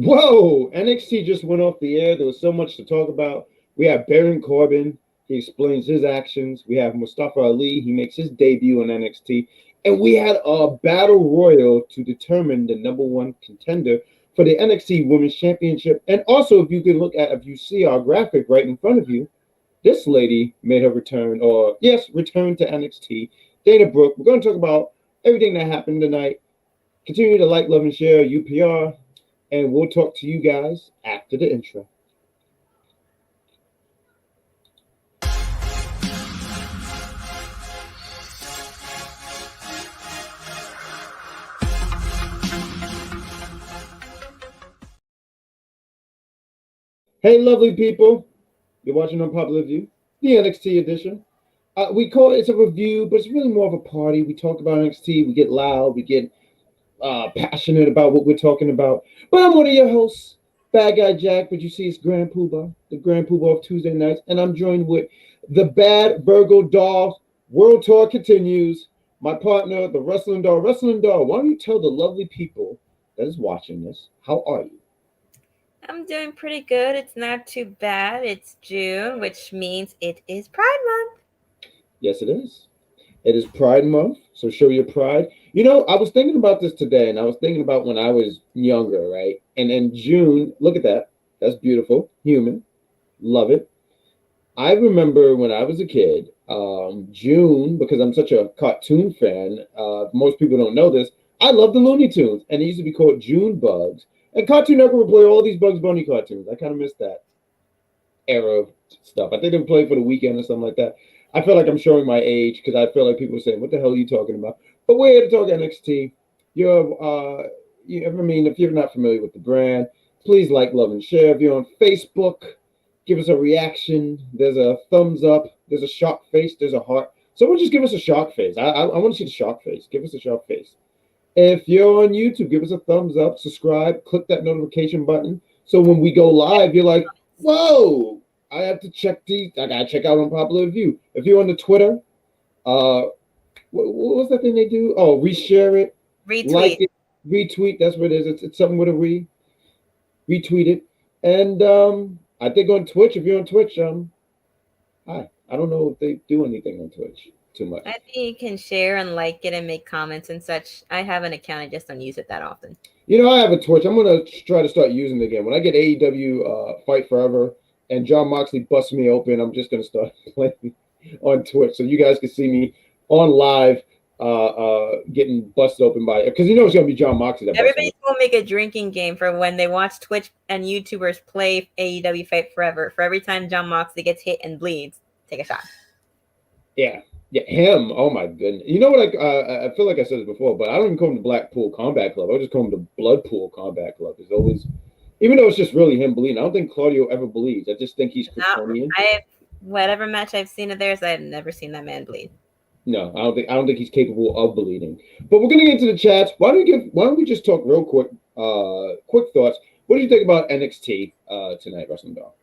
Whoa! NXT just went off the air. There was so much to talk about. We have Baron Corbin. He explains his actions. We have Mustafa Ali. He makes his debut on NXT. And we had a battle royal to determine the number one contender for the NXT Women's Championship. And also, if you see our graphic right in front of you, this lady made her return, return to NXT. Dana Brooke. We're going to talk about everything that happened tonight. Continue to like, love, and share UPR. And we'll talk to you guys after the intro. Hey, lovely people. You're watching Unpopular Review, the NXT edition. We call it's a review, but it's really more of a party. We talk about NXT. We get loud. We get passionate about what we're talking about. But I'm one of your hosts, Badguy Jack, but you see it's Grand Poobah, the Grand Poobah of Tuesday nights, and I'm joined with the Bad Virgo Doll. World Tour continues. My partner, the Wrestling Doll. Wrestling Doll, why don't you tell the lovely people that is watching this, how are you? I'm doing pretty good. It's not too bad. It's June, which means it is Pride Month. Yes, it is. It is Pride Month, so show your pride. You know, I was thinking about this today, and I was thinking about when I was younger, right? And in June, look at that. That's beautiful. Human. Love it. I remember when I was a kid, June, because I'm such a cartoon fan, most people don't know this, I love the Looney Tunes, and it used to be called June Bugs. And Cartoon Network would play all these Bugs Bunny cartoons. I kind of miss that era of stuff. I think they would play for the weekend or something like that. I feel like I'm showing my age because I feel like people are saying, "What the hell are you talking about?" But we're here to talk NXT. If you're not familiar with the brand, please like, love, and share. If you're on Facebook, give us a reaction. There's a thumbs up. There's a shock face. There's a heart. Someone just give us a shock face. I want to see the shock face. Give us a shock face. If you're on YouTube, give us a thumbs up. Subscribe. Click that notification button. So when we go live, you're like, "Whoa! I have to check these. I gotta check out Unpopular Review." If you're on the Twitter, what was that thing they do? Oh, reshare it, Retweet. like it, retweet. That's what it is. It's something with a retweet it. And I think on Twitch, if you're on Twitch, hi. I don't know if they do anything on Twitch too much. I think you can share and like it and make comments and such. I have an account. I just don't use it that often. You know, I have a Twitch. I'm gonna try to start using it again when I get AEW Fight Forever. And John Moxley busts me open. I'm just going to start playing on Twitch so you guys can see me on live getting busted open by it. Because you know it's going to be John Moxley. Everybody's going to make a drinking game for when they watch Twitch and YouTubers play AEW Fight Forever. For every time John Moxley gets hit and bleeds, take a shot. Yeah, him. Oh, my goodness. You know what? I feel like I said this before, but I don't even call him the Blackpool Combat Club. I just call him the Bloodpool Combat Club. It's always... Even though it's just really him bleeding, I don't think Claudio ever bleeds. I just think he's Kryptonian. Whatever match I've seen of theirs, I've never seen that man bleed. No, I don't think he's capable of bleeding. But we're gonna get into the chats. Why don't we just talk real quick? Quick thoughts. What do you think about NXT tonight, Wrestling Doll?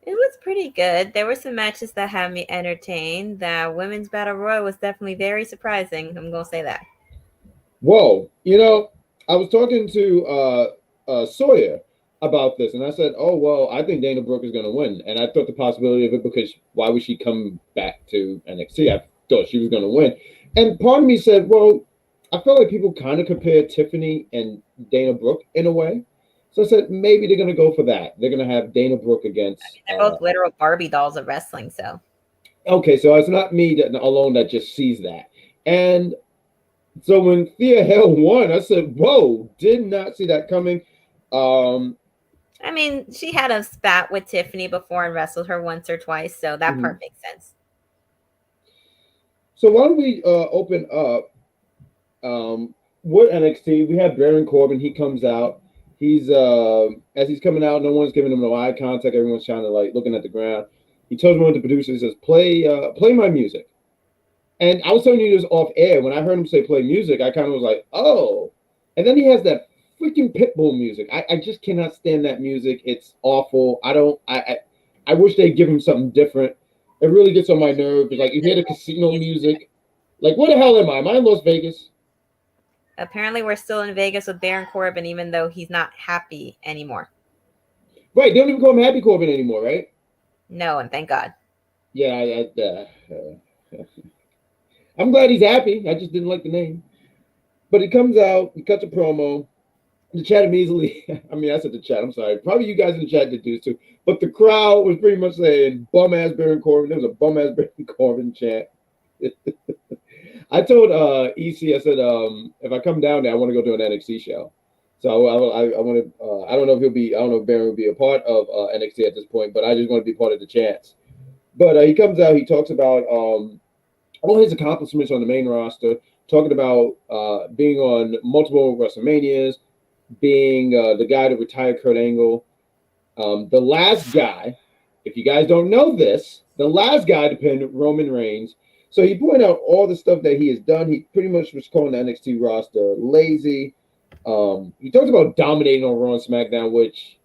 It was pretty good. There were some matches that had me entertained. The women's battle royal was definitely very surprising. I'm gonna say that. Whoa, you know, I was talking to Sawyer about this, and I said, "Oh well, I think Dana Brooke is going to win," and I thought the possibility of it because why would she come back to NXT? I thought she was going to win, and part of me said, "Well, I feel like people kind of compare Tiffany and Dana Brooke in a way," so I said maybe they're going to go for that. They're going to have Dana Brooke against. They're both literal Barbie dolls of wrestling, so. Okay, so it's not me alone that just sees that, and so when Thea Hale won, I said, "Whoa, did not see that coming." I mean, she had a spat with Tiffany before and wrestled her once or twice, so that part makes sense. So why don't we open up with NXT? We have Baron Corbin. He comes out. He's as he's coming out, no one's giving him no eye contact. Everyone's trying to looking at the ground. He tells one of the producers, he says, "Play my music." And I was telling you this off air. When I heard him say "play music," I kind of was like, "Oh." And then he has that freaking Pitbull music. I just cannot stand that music. It's awful. I wish they'd give him something different. It really gets on my nerves. Like you hear the casino music. Like, where the hell am I? Am I in Las Vegas? Apparently, we're still in Vegas with Baron Corbin, even though he's not happy anymore. Right, they don't even call him Happy Corbin anymore, right? No, and thank God. Yeah, I'm glad he's happy. I just didn't like the name. But he comes out, he cuts a promo. The chat immediately, I said the chat, I'm sorry. Probably you guys in the chat did do too. But the crowd was pretty much saying, bum ass Baron Corbin. There was a bum ass Baron Corbin chant. I told EC, I said, if I come down there, I want to go do an NXT show. So I want to, I don't know if Baron will be a part of NXT at this point, but I just want to be part of the chants. But he comes out, he talks about all his accomplishments on the main roster, talking about being on multiple WrestleManias, being the guy to retire Kurt Angle. The last guy, if you guys don't know this, the last guy to pin Roman Reigns. So he pointed out all the stuff that he has done. He pretty much was calling the NXT roster lazy. He talked about dominating on Raw and SmackDown, which,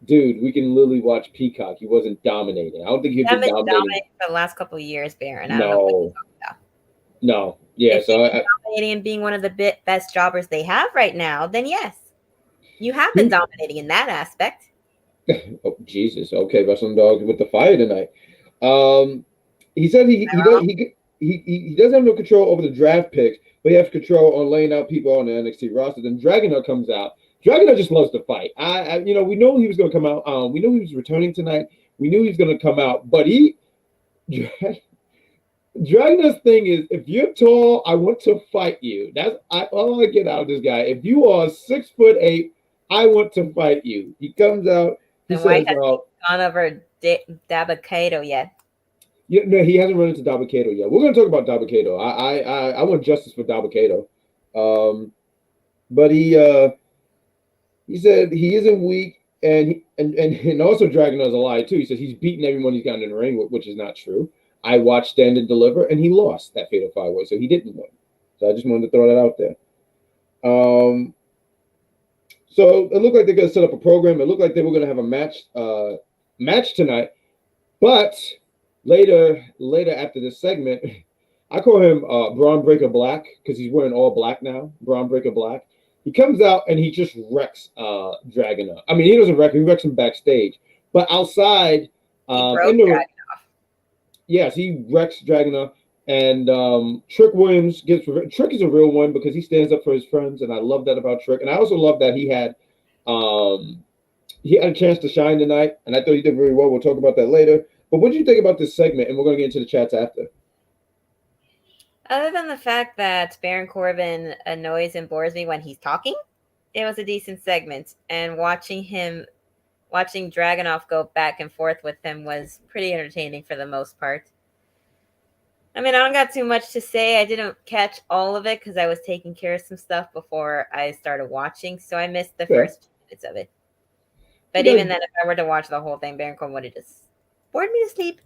dude, we can literally watch Peacock. He wasn't dominating. I don't think he's been dominating for the last couple of years, Baron. I don't know what you're talking about. No. Yeah, if so dominating and being one of the best jobbers they have right now, then yes. You have been dominating in that aspect. Oh, Jesus. Okay, Wrestling Dog with the fire tonight. He said he doesn't have no control over the draft picks, but he has control on laying out people on the NXT roster. Then Dragunov comes out. Dragunov just loves to fight. We know he was going to come out. We knew he was returning tonight. We knew he was going to come out, but Dragunov's thing is, if you're tall, I want to fight you. That's all I get out of this guy. If you are 6'8", I want to fight you. He comes out. He says, gone over Dabba-Kato yet. Yeah, no, he hasn't run into Dabba-Kato yet. We're going to talk about Dabba-Kato. I want justice for Dabba-Kato. But he said he isn't weak, and also Dragunov's a lie too. He says he's beaten everyone he's gotten in the ring, which is not true. I watched Stand and Deliver, and he lost that Fatal 5-Way, so he didn't win. So I just wanted to throw that out there. So it looked like they're going to set up a program. It looked like they were going to have a match tonight. But later after this segment, I call him Braun Breaker Black because he's wearing all black now. Braun Breaker Black. He comes out and he just wrecks Dragunov. I mean, he doesn't wreck him. He wrecks him backstage. But outside, yes, he wrecks Dragunov. And Trick Williams Trick is a real one because he stands up for his friends, and I love that about Trick. And I also love that he had a chance to shine tonight, and I thought he did very well. We'll talk about that later. But what do you think about this segment? And we're going to get into the chats after. Other than the fact that Baron Corbin annoys and bores me when he's talking, it was a decent segment. And watching Dragunov go back and forth with him was pretty entertaining for the most part. I mean, I don't got too much to say. I didn't catch all of it because I was taking care of some stuff before I started watching, so I missed the first minutes of it. But even then, if I were to watch the whole thing, Baron Corbin would have just bored me to sleep.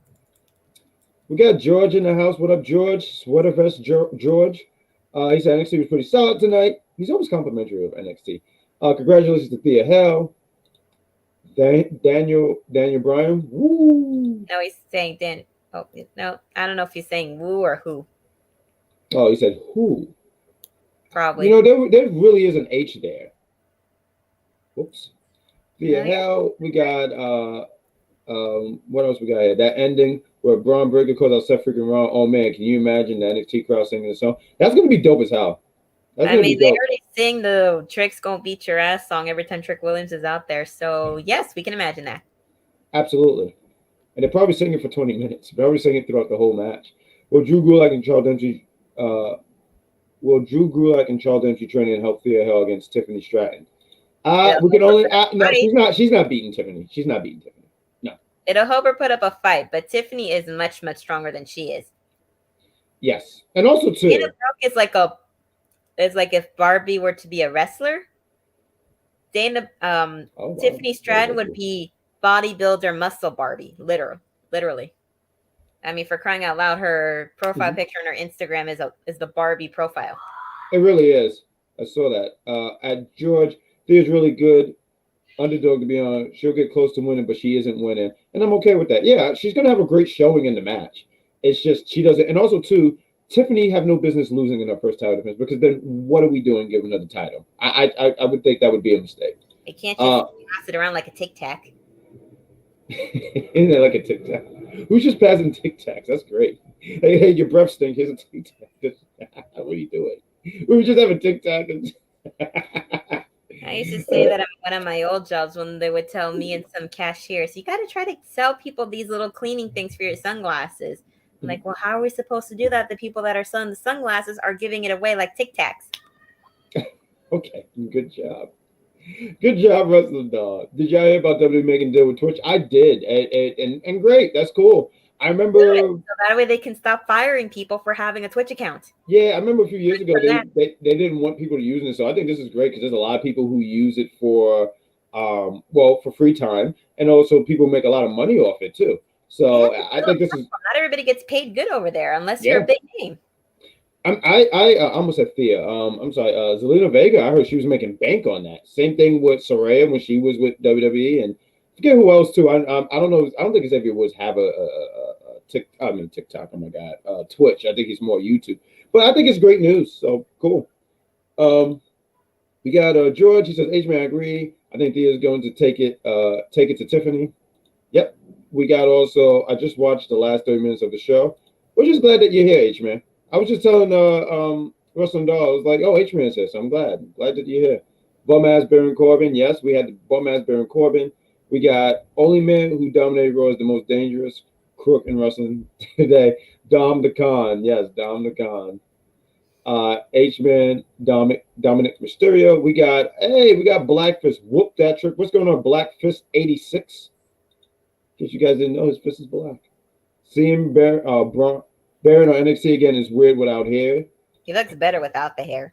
We got George in the house. What up, George? Sweater vest, George. He said NXT was pretty solid tonight. He's always complimentary of NXT. Congratulations to Thea Hell. Daniel Bryan. Woo! No, he's saying Dan. Oh, no, I don't know if he's saying woo or who. Oh, he said who? Probably. You know, there really is an H there. Whoops. Yeah, hell, we got, what else we got here? That ending where Braun Breaker calls out Seth freaking Raw. Oh, man, can you imagine the NXT crowd singing the song? That's going to be dope as hell. They already sing the Trick's Gonna Beat Your Ass song every time Trick Williams is out there. So, yes, we can imagine that. Absolutely. And they're probably singing for 20 minutes. They're probably singing throughout the whole match. Will Drew Gulak and Charles Dempsey train and help Thea Hell against Tiffany Stratton? We can only no. She's not beating Tiffany. She's not beating Tiffany. No. It'll help her put up a fight, but Tiffany is much, much stronger than she is. Yes, and also too. It's like if Barbie were to be a wrestler. Tiffany Stratton would be bodybuilder muscle Barbie, literally. I mean, for crying out loud, her profile picture on her Instagram is the Barbie profile. It really is. I saw that. At George, Thea's really good. Underdog to be on. She'll get close to winning, but she isn't winning, and I'm okay with that. Yeah, she's gonna have a great showing in the match. It's just she doesn't. And also too, Tiffany have no business losing in her first title defense, because then what are we doing giving her the title? I would think that would be a mistake. It can't just pass it around like a tic tac. Isn't that like a tic tac? Who's just passing tic tacs? That's great. Hey, your breath stink. Here's a tic tac. What are you doing? We were just having tic tac. I used to say that at one of my old jobs when they would tell me and some cashiers, you got to try to sell people these little cleaning things for your sunglasses. I'm like, well, how are we supposed to do that? The people that are selling the sunglasses are giving it away like tic tacs. Okay, good job. Good job, Wrestling Dog. Did y'all hear about WWE making a deal with Twitch? I did, and great. That's cool. I remember. So that way they can stop firing people for having a Twitch account. Yeah, I remember a few years ago they didn't want people to use it, so I think this is great because there's a lot of people who use it for for free time, and also people make a lot of money off it too. So I think this is not everybody gets paid good over there unless you're a big name. I almost said Thea. I'm sorry, Zelina Vega. I heard she was making bank on that. Same thing with Saraya when she was with WWE, and forget who else too. I don't know. I don't think Xavier Woods have a TikTok. Oh my God, Twitch. I think he's more YouTube. But I think it's great news. So cool. We got George. He says, H-Man, I agree. I think Thea is going to take it to Tiffany. Yep. We got also. I just watched the last 30 minutes of the show. We're just glad that you're here, H-Man. I was just telling Wrestling Doll, I was like, oh, H-Man's here, so I'm glad that you're here. Bum-ass Baron Corbin. Yes, we had the bum-ass Baron Corbin. We got only man who dominated Raw is the most dangerous crook in wrestling today. Dom the Con. Yes, Dom the Con. H-Man, Dominic Mysterio. We got Black Fist. Whoop that trick. What's going on? Black Fist 86. In case you guys didn't know, his fist is black. Seeing Baron on NXT again is weird without hair. He looks better without the hair.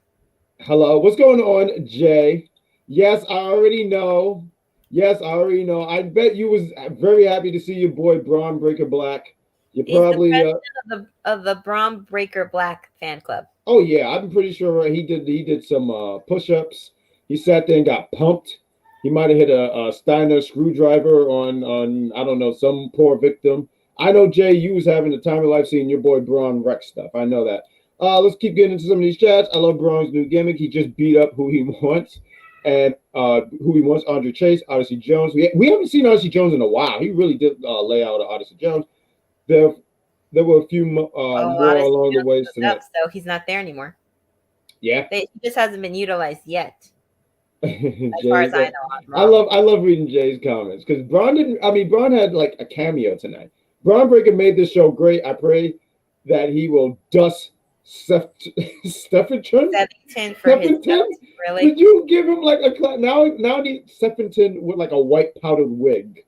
Hello, what's going on, Jay? Yes, I already know. I bet you was very happy to see your boy Braun Breaker Black. He's probably the president of the Braun Breaker Black fan club. Oh yeah, I'm pretty sure he did some push-ups. He sat there and got pumped. He might have hit a Steiner screwdriver on I don't know, some poor victim. I know, Jay, you was having the time of life seeing your boy Braun wreck stuff. I know that. Let's keep getting into some of these chats. I love Braun's new gimmick. He just beat up who he wants. And Andre Chase, Odyssey Jones. We haven't seen Odyssey Jones in a while. He really did lay out Odyssey Jones. There were a few more along the way. So he's not there anymore. Yeah. He just hasn't been utilized yet. As far as I know. I love reading Jay's comments because Braun had like a cameo tonight. Braun Breaker made this show great. I pray that he will dust Steffenton. Really? Did you give him like a now need Steffenton with like a white powdered wig?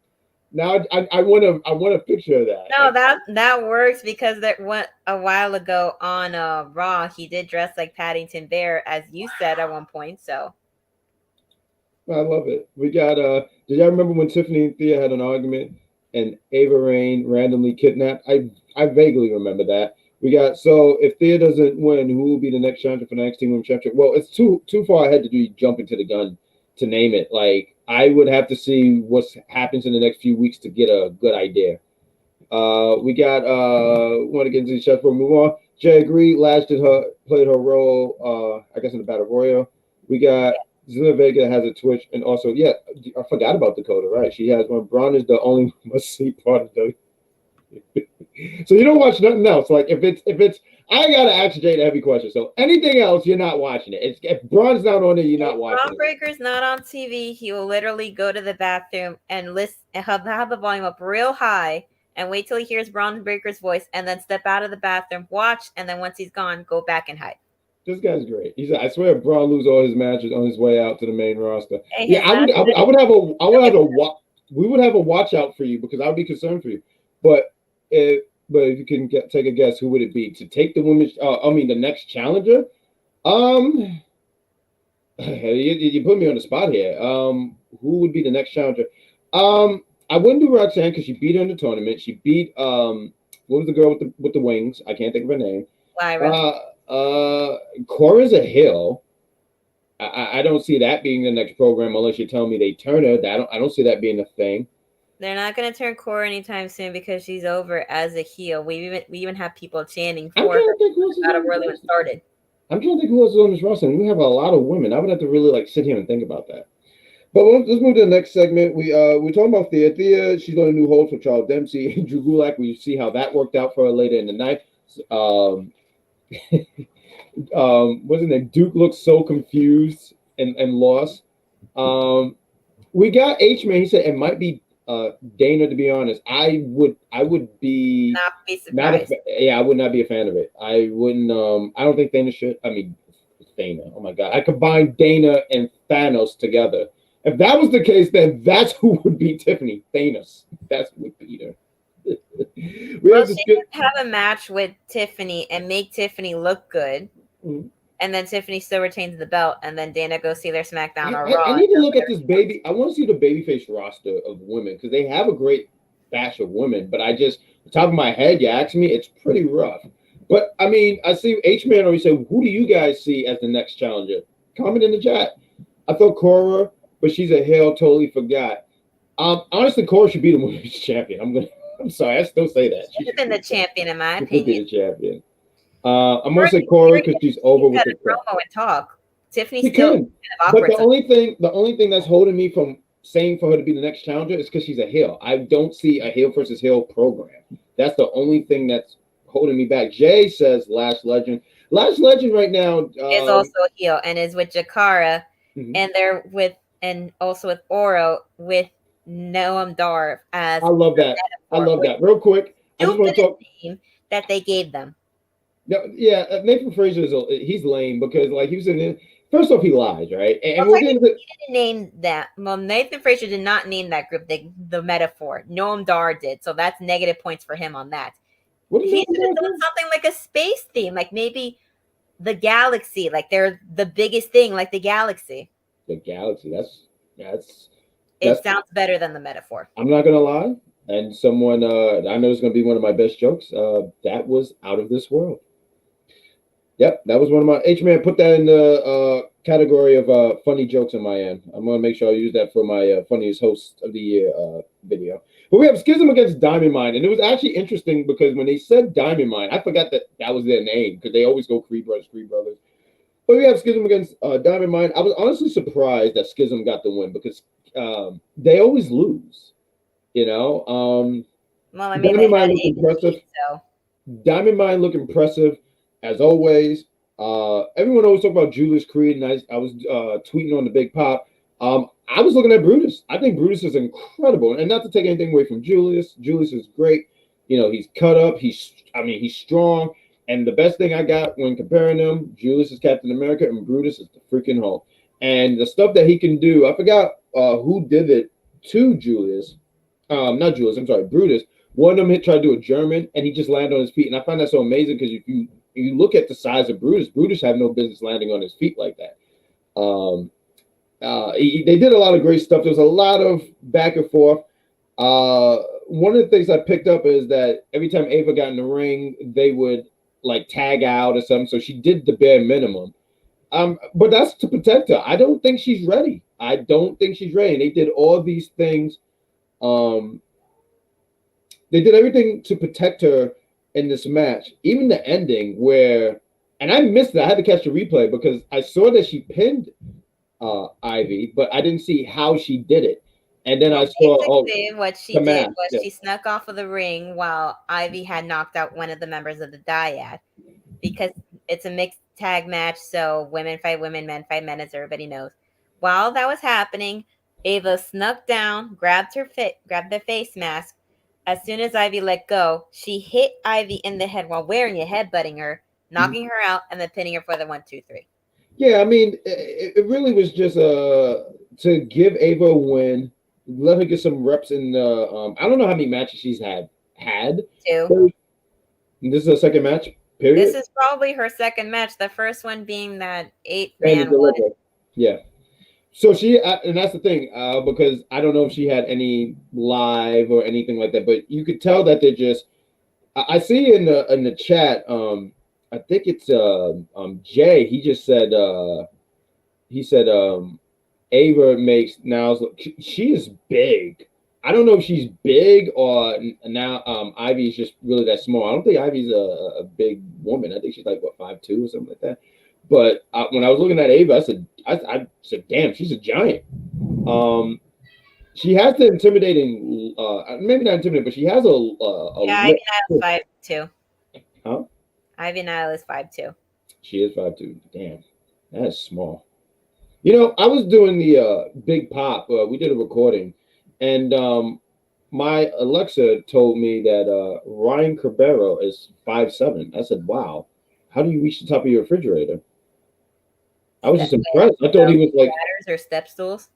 Now I want a picture of that. No, that works because that went a while ago on Raw. He did dress like Paddington Bear, as you said at one point. So I love it. We got did y'all remember when Tiffany and Thea had an argument and Ava Raine randomly kidnapped? I vaguely remember that. We got, so if Thea doesn't win, who will be the next champion for the NXT Women's Championship? Well, it's too far ahead to do jumping to the gun to name it. Like, I would have to see what happens in the next few weeks to get a good idea. We got want to get into the chat before we move on. Jay agreed. Lash played her role, I guess, in the Battle Royal. We got Zelina Vega has a Twitch, and also, yeah, I forgot about Dakota. Right, she has one. Braun is the only must-see part of the. So you don't watch nothing else. Like if it's, I gotta ask Jay the heavy question. So anything else, you're not watching it. If Braun's not on it, you're not watching it. Braun Breaker's not on TV. He will literally go to the bathroom and listen and have the volume up real high and wait till he hears Braun Breaker's voice and then step out of the bathroom, watch, and then once he's gone, go back and hide. This guy's great. He said, "I swear, Braun lose all his matches on his way out to the main roster." Yeah, I would have a we would have a watch out for you because I would be concerned for you, but if you can take a guess, who would it be to take the women's? The next challenger. You put me on the spot here. Who would be the next challenger? I wouldn't do Roxanne because she beat her in the tournament. She beat what was the girl with the wings? I can't think of her name. Lyra. Cora's a Hill. I don't see that being the next program unless you tell me they turn her. I don't see that being a thing. They're not going to turn Cora anytime soon because she's over as a heel. We even have people chanting I'm for trying her. to think who else is Battle on Royal this when it roster. started. I'm trying to think who else is on this roster. And we have a lot of women. I would have to really like sit here and think about that. But let's move to the next segment. We're talking about Thea. Thea, she's on a new hold for Charles Dempsey. Drew Gulak, we see how that worked out for her later in the night. What's his name? Duke looks so confused and lost. We got H-Man. He said it might be Dana. To be honest, I would be Not be not a surprised. yeah. I would not be a fan of it. I wouldn't. I don't think Dana should. I mean, Dana. Oh my god! I combined Dana and Thanos together. If that was the case, then that's who would beat Tiffany. Thanos. That's who would beat her. Well, she could have a match with Tiffany and make Tiffany look good. Mhm. And then Tiffany still retains the belt, and then Dana goes see their SmackDown or Raw. I need to look at this baby. I want to see the babyface roster of women because they have a great batch of women. But I just, the top of my head, you ask me, it's pretty rough. But I mean, I see H-Man already said, who do you guys see as the next challenger? Comment in the chat. I thought Cora, but she's a heel. Totally forgot. Honestly, Cora should be the women's champion. I'm sorry, I still say that. She should have been the champion, in my She should be opinion. the champion. I'm gonna say Cora because she's over with the promo and talk. Tiffany She still can. kind of awkward. But the only thing that's holding me from saying for her to be the next challenger is because she's a heel. I don't see a heel versus heel program. That's the only thing that's holding me back. Jay says Last Legend. Last Legend right now is also a heel and is with Jakara, Mhm. and they're with and also with Oro with Noam Dar as. I love that. I love that. Real quick, I just want to talk. Name that they gave them. Yeah, Nathan Frazier he's lame because like he was in. First off, he lies, right? And Well, he didn't name that. Well, Nathan Frazier did not name that group the Metaphor. Noam Dar did, so that's negative points for him on that. He should have done something like a space theme, like maybe the galaxy, like they're the biggest thing, like the galaxy. The galaxy. It sounds better than the Metaphor. I'm not gonna lie, and someone I know is gonna be one of my best jokes. That was Out of This World. Yep, that was one of my H-Man. Put that in the category of funny jokes on my end. I'm gonna make sure I use that for my funniest host of the year video. But we have Schism against Diamond Mine, and it was actually interesting because when they said Diamond Mine, I forgot that was their name because they always go Creed Brothers. But we have Schism against Diamond Mine. I was honestly surprised that Schism got the win because they always lose. You know. Well, I mean, Diamond Mine look impressive. So. Diamond Mine look impressive. As always, everyone always talk about Julius Creed, and I was tweeting on the Big Pop. I was looking at Brutus. I think Brutus is incredible, and not to take anything away from Julius. Julius is great. You know, he's cut up. He's strong. And the best thing I got when comparing them, Julius is Captain America, and Brutus is the freaking Hulk. And the stuff that he can do, I forgot who did it to Julius. Not Julius. I'm sorry, Brutus. One of them tried to do a German, and he just landed on his feet. And I find that so amazing because if you look at the size of Brutus had no business landing on his feet like that. They did a lot of great stuff. There was a lot of back and forth. One of the things I picked up is that every time Ava got in the ring, they would like tag out or something. So she did the bare minimum. But that's to protect her. I don't think she's ready. And they did all these things. They did everything to protect her in this match, even the ending where, and I missed it. I had to catch the replay because I saw that she pinned Ivy, but I didn't see how she did it. And then I saw what she did was she snuck off of the ring while Ivy had knocked out one of the members of the Dyad, because it's a mixed tag match, so women fight women, men fight men, as everybody knows. While that was happening, Ava snuck down, grabbed the face mask. As soon as Ivy let go, she hit Ivy in the head while wearing it, headbutting her, knocking her out, and then pinning her for the 1, 2, 3. Yeah, I mean, it really was just to give Ava a win, let her get some reps in the. I don't know how many matches she's had. 2. This is her second match. Period. This is probably her second match. The first one being that 8-man one. Yeah. So and that's the thing, because I don't know if she had any live or anything like that, but you could tell that they're just. I see in the chat. I think it's Jay. He just said. He said Ava makes now. She is big. I don't know if she's big or now Ivy's just really that small. I don't think Ivy's a big woman. I think she's like what 5'2" or something like that. But when I was looking at Ava, I said, damn, she's a giant. She has the intimidating, maybe not intimidating, but she has a Yeah, Ivy Nile is 5'2". Huh? Ivy Nile is 5'2". She is 5'2". Damn, that is small. You know, I was doing the Big Pop. We did a recording, and my Alexa told me that Ryan Cabrera is 5'7". I said, "Wow, how do you reach the top of your refrigerator?" I was just impressed. I thought he was like ladders or step stools.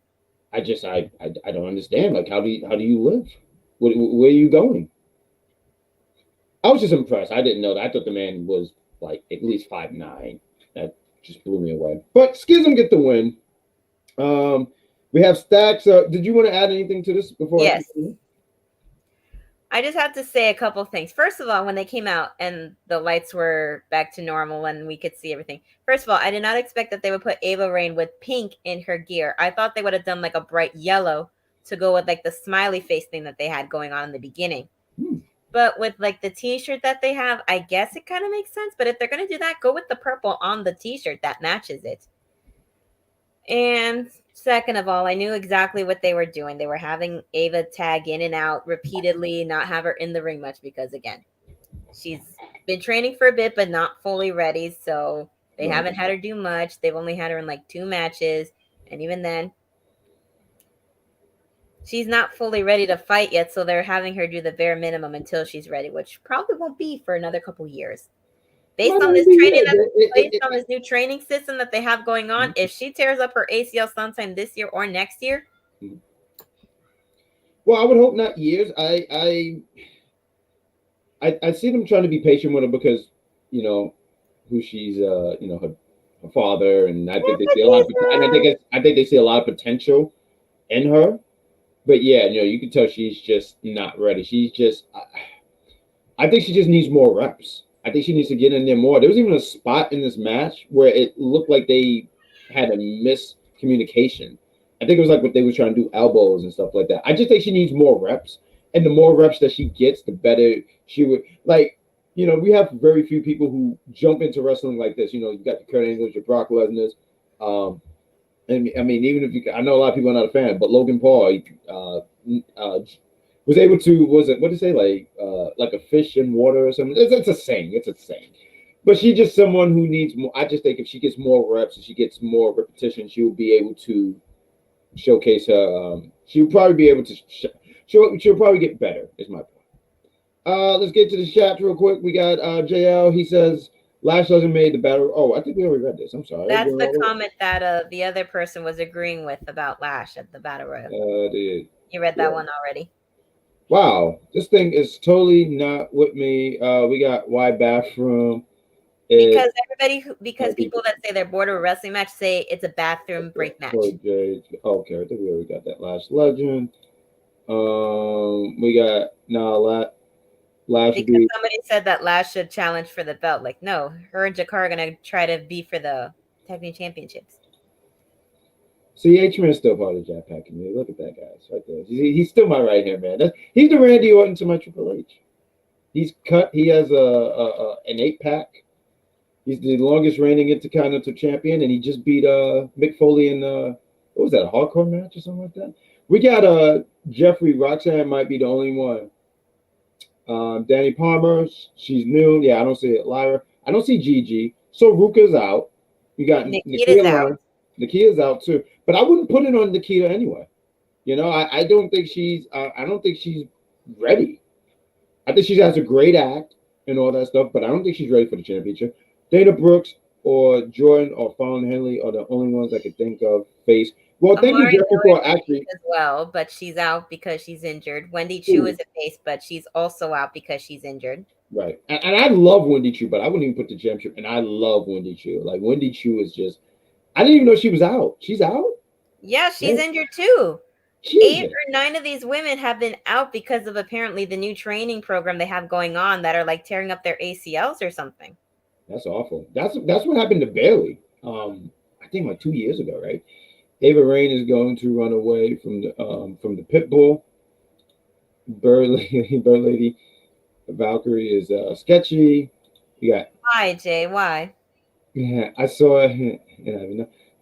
I don't understand. Like, how do you live? Where are you going? I was just impressed. I didn't know that. I thought the man was like at least 5'9". That just blew me away. But Schism get the win. We have Stacks. Did you want to add anything to this before? Yes. I just have to say a couple things. First of all, when they came out and the lights were back to normal and we could see everything. First of all, I did not expect that they would put Ava Raine with pink in her gear. I thought they would have done like a bright yellow to go with like the smiley face thing that they had going on in the beginning. But with like the t-shirt that they have, I guess it kind of makes sense. But if they're going to do that, go with the purple on the t-shirt that matches it. And second of all, I knew exactly what they were doing. They were having Ava tag in and out repeatedly, not have her in the ring much because, again, she's been training for a bit, but not fully ready. So they haven't had her do much. They've only had her in like 2 matches. And even then, she's not fully ready to fight yet. So they're having her do the bare minimum until she's ready, which probably won't be for another couple years. Based on this training, based on this new training system that they have going on, if she tears up her ACL sometime this year or next year, well, I would hope not years. I see them trying to be patient with her because you know who she's, her father, and I think they see a lot. I think they see a lot of potential in her. But yeah, you can tell she's just not ready. She's just, I think she just needs more reps. I think she needs to get in there more. There was even a spot in this match where it looked like they had a miscommunication. I think it was like what they were trying to do, elbows and stuff like that. I just think she needs more reps. And the more reps that she gets, the better she would. Like, we have very few people who jump into wrestling like this. You got the Kurt Angles, your Brock Lesnar's. And I mean, even if I know a lot of people are not a fan, but Logan Paul was able to, what did it say, like a fish in water or something? It's a saying. It's a saying. But she's just someone who needs more. I just think if she gets more reps and she gets more repetition, she will be able to showcase her. She'll probably be able to. She'll probably get better. Is my point. Let's get to the chat real quick. We got JL. He says Lash doesn't made the battle. Oh, I think we already read this. I'm sorry. That's the comment that the other person was agreeing with about Lash at the Battle Royal. You read that one already. Wow, this thing is totally not with me. We got why bathroom. Because people that say they're bored of a wrestling match say it's a bathroom break match. Okay, I think we already got that. Lash Legend. We got Lash. Because somebody said that Lash should challenge for the belt. Like, no, her and Jakar are gonna try to be for the tag team championships. See, H-Man's still part of Jack Pack community. Look at that guy. It's right there. He's still my right hand man. He's the Randy Orton to my Triple H. He's cut. He has an 8-pack. He's the longest reigning Intercontinental Champion, and he just beat Mick Foley in what was that, a hardcore match or something like that? We got Jeffrey. Roxanne might be the only one. Dani Palmer, she's new. Yeah, I don't see it. Lyra. I don't see Gigi. So Ruka's out. You got Nikita's out. Nikita's out too. But I wouldn't put it on Nikita anyway. I don't think she's ready. I think she has a great act and all that stuff, but I don't think she's ready for the championship. Dana Brooks or Jordan or Fallon Henley are the only ones I could think of face. Well, thank you, Jeffrey, for actually as well, but she's out because she's injured. Wendy Chu is a face, but she's also out because she's injured. Right, and I love Wendy Chu, but I wouldn't even put the championship. And I love Wendy Chu. Like Wendy Chu is just. I didn't even know she was out. She's out? Yeah, she's injured too. Jesus. 8 or 9 of these women have been out because of apparently the new training program they have going on that are like tearing up their ACLs or something. That's awful. That's what happened to Bailey. I think like 2 years ago, right? Ava Raine is going to run away from the pit bull. Bird Lady Valkyrie is sketchy. You got Why, Jay? Why? yeah, I saw yeah,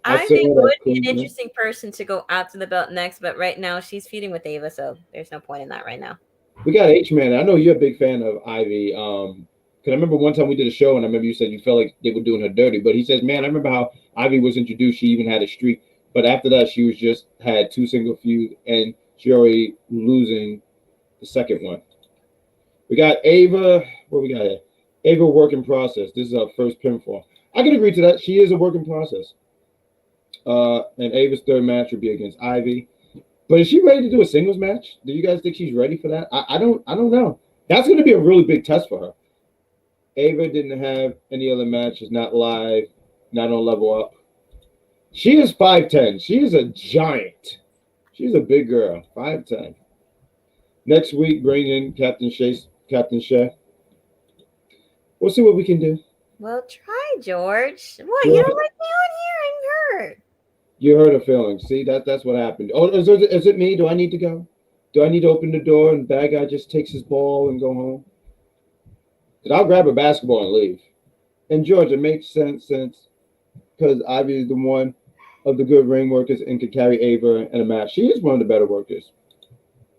I saw Ivy that would be an Queen. interesting person to go out to the belt next, but right now she's feuding with Ava, so there's no point in that right now. We got H Man. I know you're a big fan of Ivy. Because I remember one time we did a show, and I remember you said you felt like they were doing her dirty. But he says, man, I remember how Ivy was introduced. She even had a streak, but after that, she was just had two single feuds, and she already losing the second one. We got Ava. What we got here? Ava work in process. This is our first pinfall. I can agree to that. She is a work in process. And Ava's third match would be against Ivy. But is she ready to do a singles match? Do you guys think she's ready for that? I don't know. That's going to be a really big test for her. Ava didn't have any other matches, not live, not on Level Up. She is 5'10". She is a giant. She's a big girl, 5'10". Next week, bring in Captain Shea. We'll see what we can do. Well, try, George. What? Yeah. You don't like me on here? I'm hurt. You hurt her feelings. See, that's what happened. Oh, is it me? Do I need to go? Do I need to open the door and Badguy just takes his ball and go home? I'll grab a basketball and leave. And George, it makes sense because Ivy is the one of the good ring workers and could carry Ava in a match. She is one of the better workers.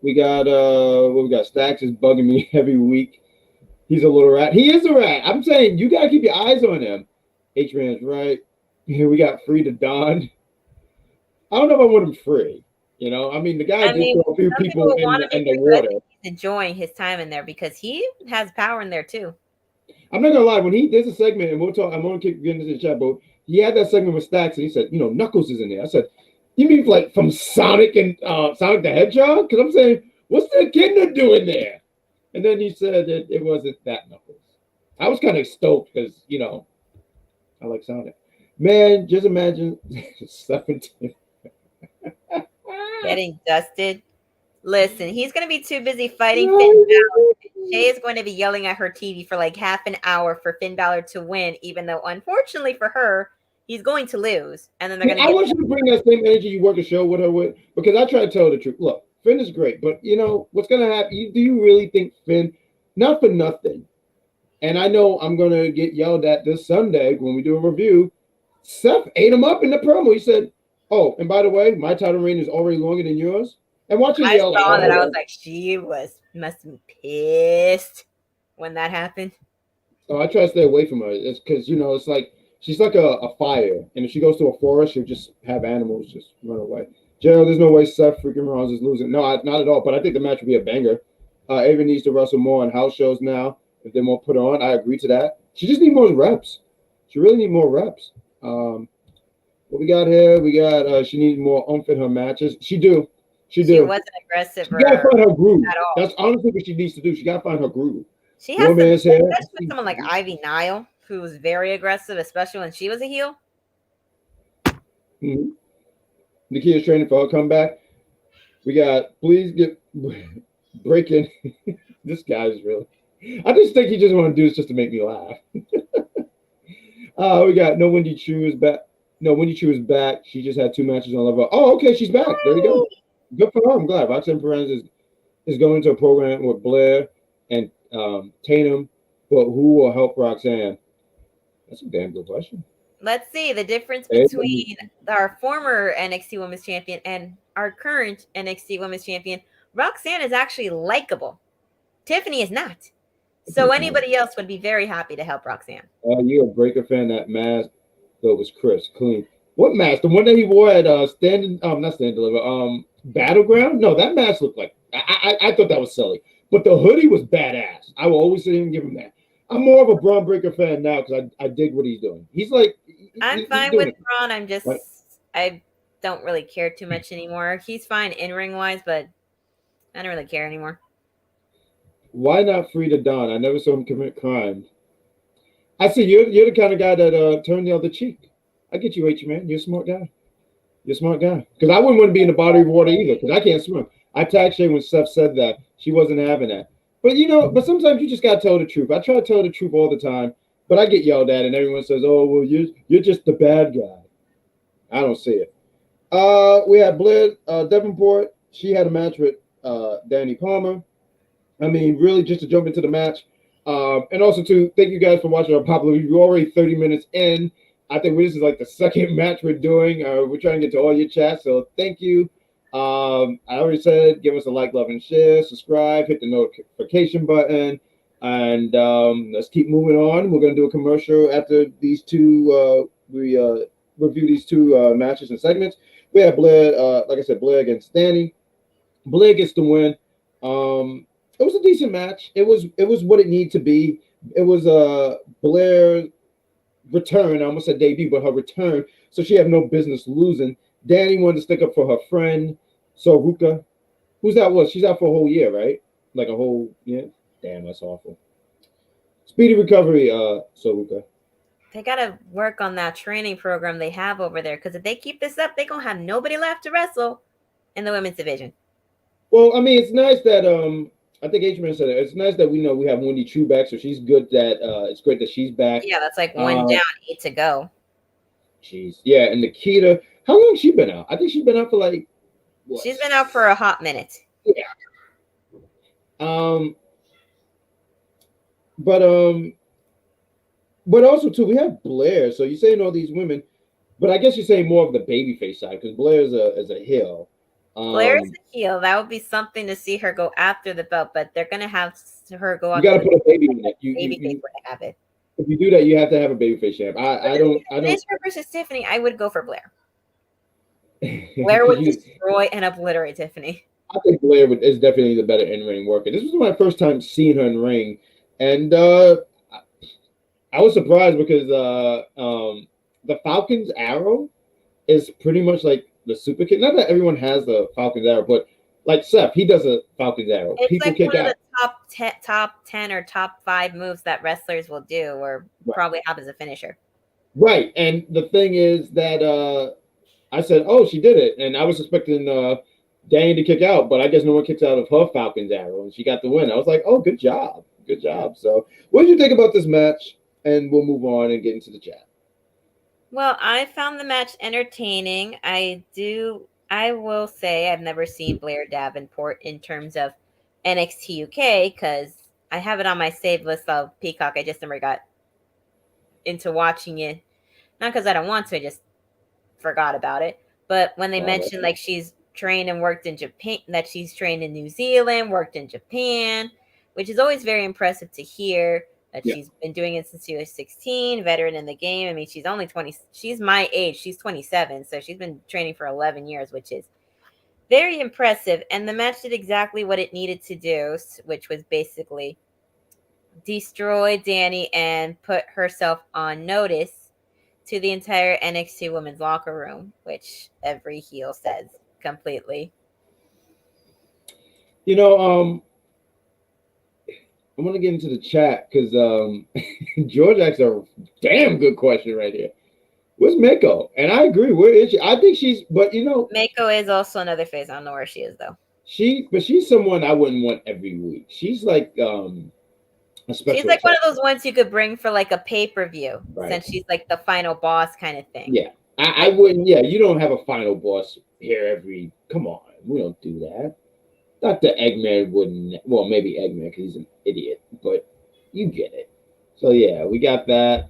We got what we got? Stacks is bugging me every week. He's a little rat. He is a rat. I'm saying you gotta keep your eyes on him. H-Man's right. Here we got free to Don. I don't know if I want him free. You know, I mean, the guy did throw a few people in the water. He's enjoying his time in there because he has power in there too. I'm not gonna lie. When there's a segment, and we'll talk. I'm gonna keep getting into the chat, but he had that segment with Stacks, and he said, you know, Knuckles is in there. I said, you mean like from Sonic and Sonic the Hedgehog? Because I'm saying, what's the Echidna doing there? And then he said that it wasn't that Knuckles. I was kind of stoked because, you know, I like Sonic. Man, just imagine 17. Getting dusted. Listen, he's going to be too busy fighting Finn Balor. Shay is going to be yelling at her TV for like half an hour for Finn Balor to win, even though, unfortunately for her, he's going to lose. And then they're going to I want you to bring that same energy you work a show with her with, because I try to tell her the truth. Look, Finn is great, but, you know, what's going to happen? Do you really think Finn, not for nothing, and I know I'm going to get yelled at this Sunday when we do a review, Seth ate him up in the promo. He said, oh, and by the way, my title reign is already longer than yours. And watching I yell saw that, I was like, she must have been pissed when that happened. Oh, I try to stay away from her. It's because, you know, it's like she's like a fire. And if she goes to a forest, she'll just have animals just run away. Gerald, there's no way Seth freaking Rollins is losing. No, not at all. But I think the match would be a banger. Ava needs to wrestle more on house shows now. If they're more put on, I agree to that. She just needs more reps. She really needs more reps. What we got here? We got she needs more oomph in her matches. She wasn't aggressive. She gotta find her groove. That's honestly what she needs to do. She gotta find her groove. She has to, especially with someone like Ivy Nile, who was very aggressive, especially when she was a heel. Mm-hmm. Nikia's training for her comeback. We got please get breaking. This guy is really. I just think he just want to do this just to make me laugh. We got no Wendy Chu is back. No, Wendy Chu is back. She just had 2 matches on level. Oh, okay, she's back. There you go. Good for her. I'm glad. Roxanne Perez is going into a program with Blair and Tatum, but who will help Roxanne? That's a damn good question. Let's see the difference between our former NXT Women's Champion and our current NXT Women's Champion. Roxanne is actually likable. Tiffany is not. So anybody else would be very happy to help Roxanne. You're a Breaker fan. That mask, though, was crisp, clean. What mask? The one that he wore at not Stand and Deliver. Battleground? No, that mask looked like I thought that was silly. But the hoodie was badass. I will always sit here and give him that. I'm more of a Braun Breaker fan now because I dig what he's doing. He's like I'm fine with Braun. I'm just I don't really care too much anymore. He's fine in ring wise, but I don't really care anymore. Why not free to Don? I never saw him commit crime. I see you're the kind of guy that turned the other cheek. I get you, H-Man. You're a smart guy. You're a smart guy. Because I wouldn't want to be in the body of water either, because I can't swim. I tagged Shay when Steph said that. She wasn't having that. But, you know, sometimes you just got to tell the truth. I try to tell the truth all the time, but I get yelled at, and everyone says, oh, well, you're just the bad guy. I don't see it. We had Blair Davenport. She had a match with Dani Palmer. I mean, really, just to jump into the match, and also to thank you guys for watching our Unpopular Review. We're already 30 minutes in. I think this is like the second match we're doing. We're trying to get to all your chats, so thank you. I already said, give us a like, love, and share, subscribe, hit the notification button, and let's keep moving on. We're gonna do a commercial after these two. We review these two matches and segments. We have Blair, like I said, Blair against Dani. Blair gets the win. It was a decent match. It was what it needed to be. It was Blair return. I almost said debut, but her return. So she had no business losing. Dani wanted to stick up for her friend, Soruka. Who's that was? She's out for a whole year, right? Like a whole year? Damn, that's awful. Speedy recovery, Soruka. They gotta work on that training program they have over there, because if they keep this up, they're gonna have nobody left to wrestle in the women's division. Well, I mean, it's nice that I think H-Man said it. It's nice that we know we have Wendy Chu back, so she's good. That it's great that she's back. Yeah, that's like one down, 8 to go. Jeez, yeah, and Nikita, how long has she been out? I think she's been out for like. What? She's been out for a hot minute. Yeah. But also too, we have Blair. So you're saying all these women, but I guess you're saying more of the babyface side because Blair is a heel. Blair's a heel. That would be something to see her go after the belt, but they're gonna have her go. You got to put a baby in it. Babyface would have it. If you do that, you have to have a babyface champ. I don't. Versus Tiffany, I would go for Blair. Blair would destroy and obliterate Tiffany. I think Blair is definitely the better in-ring worker. This was my first time seeing her in ring, and I was surprised because the Falcon's arrow is pretty much like the super kick. Not that everyone has the Falcon's arrow, but like Seth, he does a Falcon's arrow. It's People like kick one out. of the top 10 or top 5 moves that wrestlers will do, or probably have as a finisher. Right, and the thing is that I said, "Oh, she did it," and I was expecting Dani to kick out, but I guess no one kicks out of her Falcon's arrow, and she got the win. I was like, "Oh, good job, good job." So, what did you think about this match? And we'll move on and get into the chat. Well, I found the match entertaining. I will say I've never seen Blair Davenport in terms of NXT UK because I have it on my save list of Peacock. I just never got into watching it. Not because I don't want to, I just forgot about it. But when they mentioned like she's trained and worked in Japan, that she's trained in New Zealand, worked in Japan, which is always very impressive to hear. That she's been doing it since she was 16, veteran in the game. I mean, she's only 20. She's my age. She's 27. So she's been training for 11 years, which is very impressive. And the match did exactly what it needed to do, which was basically destroy Dani and put herself on notice to the entire NXT women's locker room, which every heel says completely. You know, I want to get into the chat because George asked a damn good question right here. Where's Mako? And I agree. Where is she? I think she's, but you know, Mako is also another face. I don't know where she is though. She's someone I wouldn't want every week. She's like a special. She's like one of those ones you could bring for like a pay-per-view, since she's like the final boss kind of thing. Yeah, I wouldn't. Yeah, you don't have a final boss here every. Come on, we don't do that. Dr. Eggman wouldn't. Well, maybe Eggman because he's an idiot, but you get it. So yeah, we got that.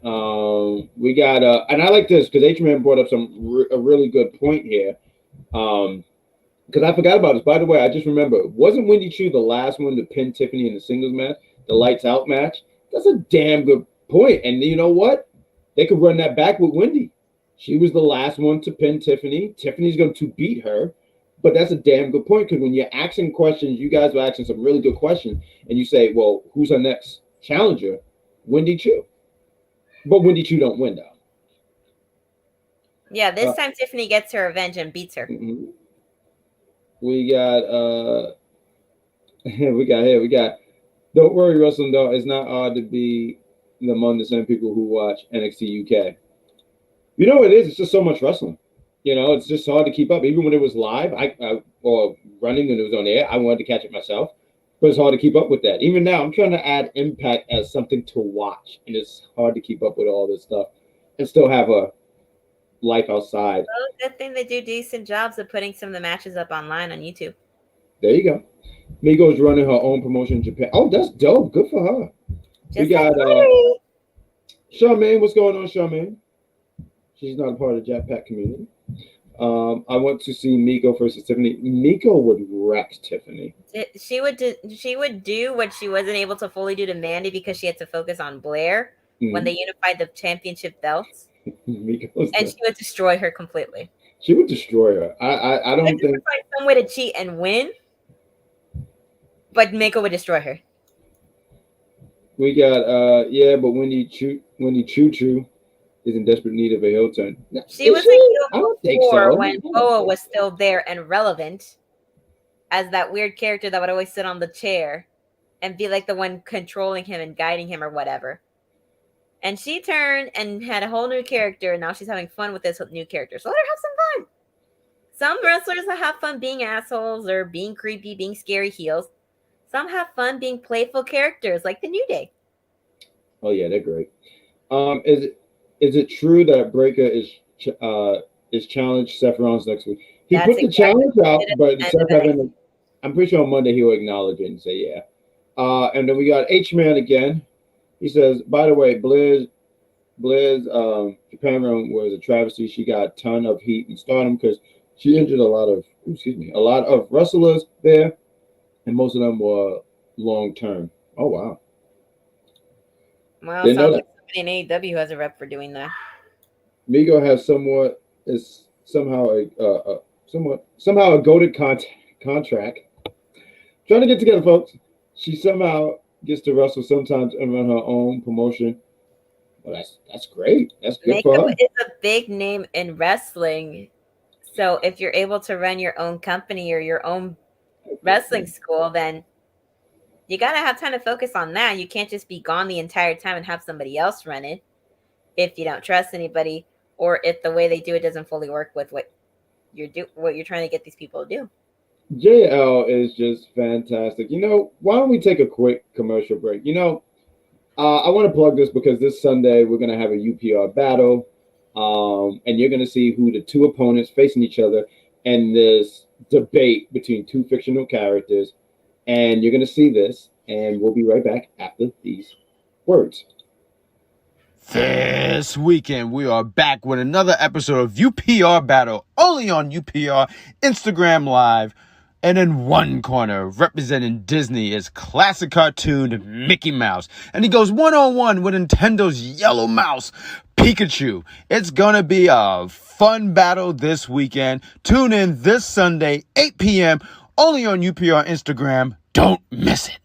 We got and I like this because H-Man brought up a really good point here. Because I forgot about this. By the way, I just remember, wasn't Wendy Chu the last one to pin Tiffany in the singles match, the lights out match? That's a damn good point. And you know what? They could run that back with Wendy. She was the last one to pin Tiffany. Tiffany's going to beat her. But that's a damn good point because when you're asking questions, you guys are asking some really good questions, and you say, well, who's our next challenger? Wendy Chu. But Wendy Chu don't win, though. Yeah, this time Tiffany gets her revenge and beats her. Mm-hmm. We got we got don't worry, wrestling though. It's not odd to be among the same people who watch NXT UK. You know what it is? It's just so much wrestling. You know, it's just hard to keep up. Even when it was live, or running when it was on air, I wanted to catch it myself. But it's hard to keep up with that. Even now, I'm trying to add Impact as something to watch. And it's hard to keep up with all this stuff and still have a life outside. Well, good thing they do decent jobs of putting some of the matches up online on YouTube. There you go. Migo's running her own promotion in Japan. Oh, that's dope. Good for her. We Just got like Lori. Charmaine. What's going on, Charmaine? She's not a part of the Jetpack community. I want to see Miko versus Tiffany. Miko would wreck Tiffany. She would do what she wasn't able to fully do to Mandy because she had to focus on Blair when they unified the championship belts. And she would destroy her completely. She would destroy her. I don't think find some way to cheat and win, but Miko would destroy her. We got but Wendy Choo is in desperate need of a heel turn. She was a heel before when Boa was still there and relevant as that weird character that would always sit on the chair and be like the one controlling him and guiding him or whatever. And she turned and had a whole new character, and now she's having fun with this new character. So let her have some fun. Some wrestlers have fun being assholes or being creepy, being scary heels. Some have fun being playful characters like the New Day. Oh yeah, they're great. Is it true that Breaker is challenged Seth Rollins next week? He put the challenge out, but Seth having. I'm pretty sure on Monday he will acknowledge it and say yeah. And then we got H-Man again. He says, by the way, Blair's Japan run was a travesty. She got a ton of heat and stardom because she injured a lot of wrestlers there, and most of them were long term. Oh wow! Wow, sounds like somebody in AEW has a rep for doing that. Migo has somehow a goated contract. Trying to get together, folks. She somehow gets to wrestle sometimes and run her own promotion. Well, that's great. That's good for her. It's a big name in wrestling. So if you're able to run your own company or your own wrestling school, then you got to have time to focus on that. You can't just be gone the entire time and have somebody else run it if you don't trust anybody or if the way they do it doesn't fully work with what you're trying to get these people to do. JL is just fantastic. Why don't we take a quick commercial break? I want to plug this because this Sunday we're going to have a UPR battle, and you're going to see who the two opponents facing each other and this debate between two fictional characters, and you're going to see this, and we'll be right back after these words. This weekend, we are back with another episode of UPR Battle, only on UPR Instagram Live. And in one corner, representing Disney, is classic cartoon Mickey Mouse. And he goes one-on-one with Nintendo's yellow mouse, Pikachu. It's going to be a fun battle this weekend. Tune in this Sunday, 8 p.m., only on UPR Instagram. Don't miss it.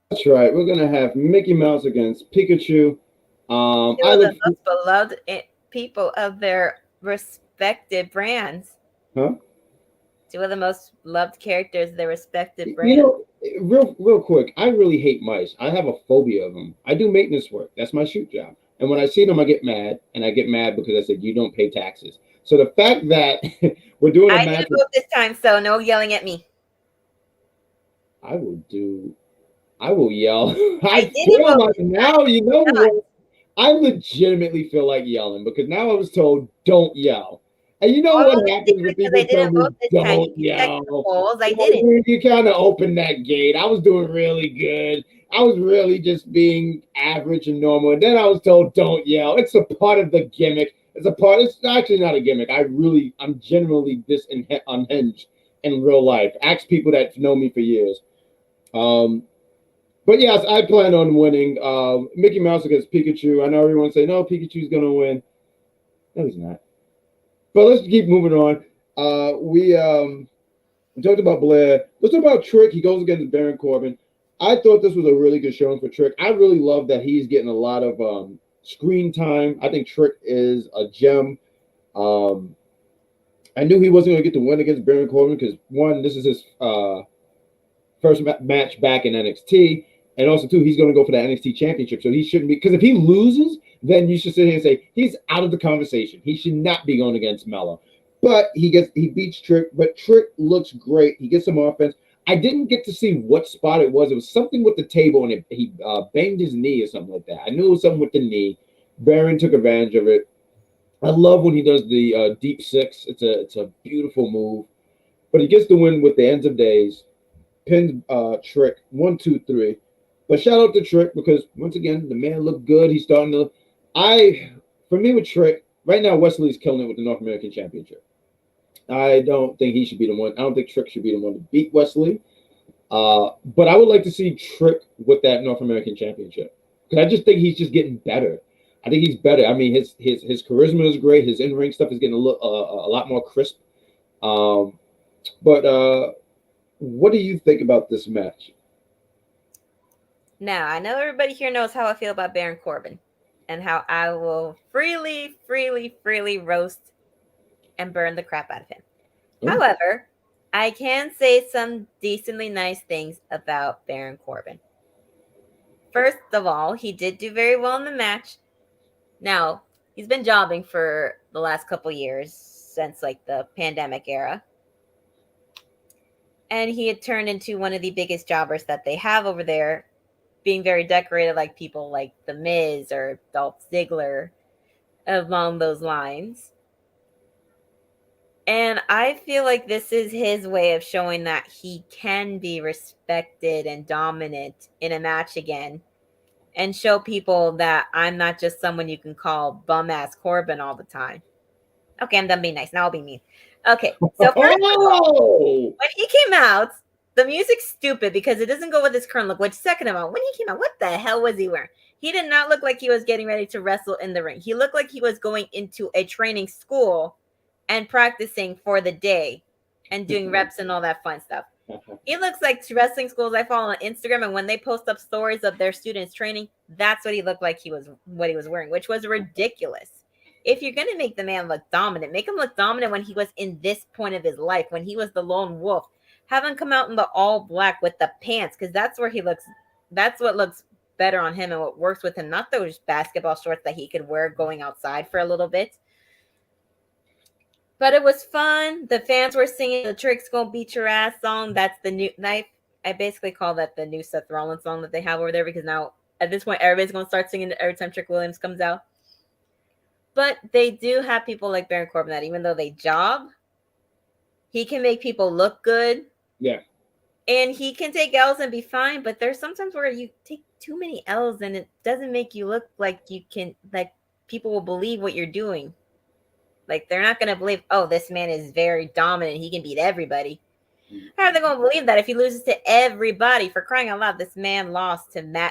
That's right. We're going to have Mickey Mouse against Pikachu. The most beloved people of their respective brands. Huh? Two of the most loved characters of their respective brands. Real quick, I really hate mice. I have a phobia of them. I do maintenance work. That's my shoot job. And when I see them, I get mad. And I get mad because I said, you don't pay taxes. So the fact that we're doing a match. I did vote this time, so no yelling at me. I will yell. I feel like now, you know what? I legitimately feel like yelling because now I was told, don't yell. And you know what happens when people tell me, don't yell? I didn't. You kind of opened that gate. I was doing really good. I was really just being average and normal. And then I was told, don't yell. It's a part of the gimmick. It's actually not a gimmick. I'm generally this unhinged in real life. Ask people that know me for years. But yes, I plan on winning. Mickey Mouse against Pikachu. I know everyone's saying, no, Pikachu's going to win. No, he's not. But let's keep moving on. We talked about Blair. Let's talk about Trick. He goes against Baron Corbin. I thought this was a really good showing for Trick. I really love that he's getting a lot of screen time. I think Trick is a gem. I knew he wasn't going to get the win against Baron Corbin because, one, this is his first match back in NXT. And also, two, he's going to go for that NXT championship. So he shouldn't be, because if he loses, then you should sit here and say, he's out of the conversation. He should not be going against Mello. But he beats Trick, but Trick looks great. He gets some offense. I didn't get to see what spot it was. It was something with the table, and he banged his knee or something like that. I knew it was something with the knee. Baron took advantage of it. I love when he does the deep six. It's a beautiful move. but he gets the win with the ends of days. Pins Trick 1, 2, 3. But shout out to Trick because once again the man looked good. He's starting to. For me with Trick right now, Wesley's killing it with the North American Championship. I don't think he should be the one. I don't think Trick should be the one to beat Wesley. But I would like to see Trick with that North American Championship because I just think he's just getting better. I think he's better. I mean, his charisma is great. His in-ring stuff is getting a lot more crisp. But what do you think about this match? Now, I know everybody here knows how I feel about Baron Corbin and how I will freely roast and burn the crap out of him. Ooh. However, I can say some decently nice things about Baron Corbin. First of all, he did do very well in the match. Now, he's been jobbing for the last couple years since like the pandemic era. And he had turned into one of the biggest jobbers that they have over there, being very decorated like people like The Miz or Dolph Ziggler, along those lines. And I feel like this is his way of showing that he can be respected and dominant in a match again and show people that I'm not just someone you can call bum-ass Corbin all the time. Okay, I'm done being nice. Now I'll be mean. Okay, so first of all, when he came out, the music's stupid because it doesn't go with his current look. Which, second of all, when he came out, what the hell was he wearing? He did not look like he was getting ready to wrestle in the ring. He looked like he was going into a training school and practicing for the day and doing reps and all that fun stuff. He looks like wrestling schools I follow on Instagram, and when they post up stories of their students training, that's what he looked like he was wearing, which was ridiculous. If you're going to make the man look dominant, make him look dominant when he was in this point of his life, when he was the lone wolf. Have him come out in the all black with the pants, because that's where he looks. That's what looks better on him and what works with him, not those basketball shorts that he could wear going outside for a little bit. But it was fun. The fans were singing the Trick's Gonna Beat Your Ass song. That's the new knife. I basically call that the new Seth Rollins song that they have over there, because now at this point everybody's gonna start singing it every time Trick Williams comes out. But they do have people like Baron Corbin that even though they job, he can make people look good. Yeah. And he can take L's and be fine, but there's sometimes where you take too many L's and it doesn't make you look like you can, like people will believe what you're doing. Like they're not going to believe, oh, this man is very dominant. He can beat everybody. How are they going to believe that if he loses to everybody? For crying out loud, this man lost to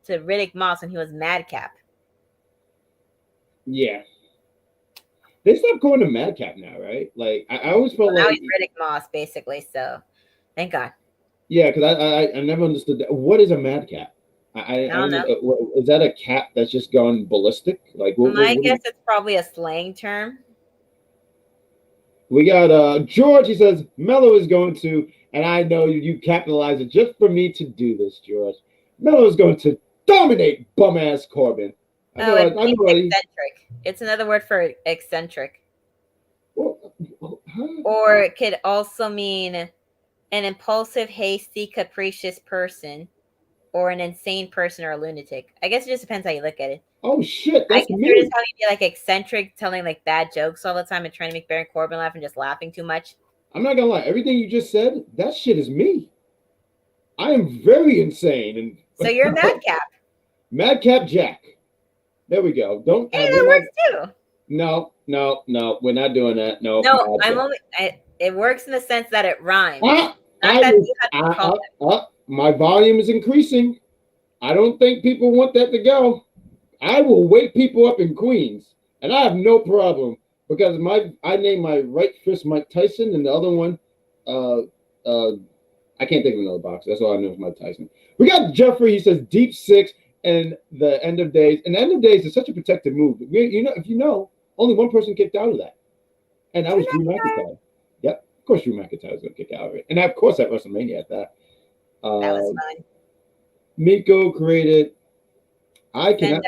Riddick Moss when he was Madcap. Yeah. They stopped calling him Madcap now, right? Like I always felt now like he's Riddick Moss, basically. So, thank God. Yeah, because I never understood that. What is a Madcap? I don't know. Is that a cat that's just gone ballistic? Like, I guess it's probably a slang term. We got George. He says Mello is going to, and I know you capitalize it just for me to do this, George. Mello is going to dominate bum ass Corbin. Eccentric. It's another word for eccentric. Or it could also mean an impulsive, hasty, capricious person, or an insane person or a lunatic. I guess it just depends how you look at it. Oh shit, that's me. Just how you be like eccentric, telling like bad jokes all the time and trying to make Baron Corbin laugh and just laughing too much. I'm not gonna lie, everything you just said, that shit is me. I am very insane, and so you're a madcap. Madcap Jack. There we go. Don't. Hey, that works too. No, we're not doing that. No, it works in the sense that it rhymes. My volume is increasing. I don't think people want that to go. I will wake people up in Queens, and I have no problem because I named my right fist Mike Tyson, and the other one, I can't think of another boxer. That's all I know is Mike Tyson. We got Jeffrey. He says Deep Six and the End of Days. And the End of Days is such a protected move. If you know, only one person kicked out of that, and that was Drew McIntyre. Yep, of course Drew McIntyre was going to kick out of it, and of course at WrestleMania at that. That was fun. Miko created. I cannot.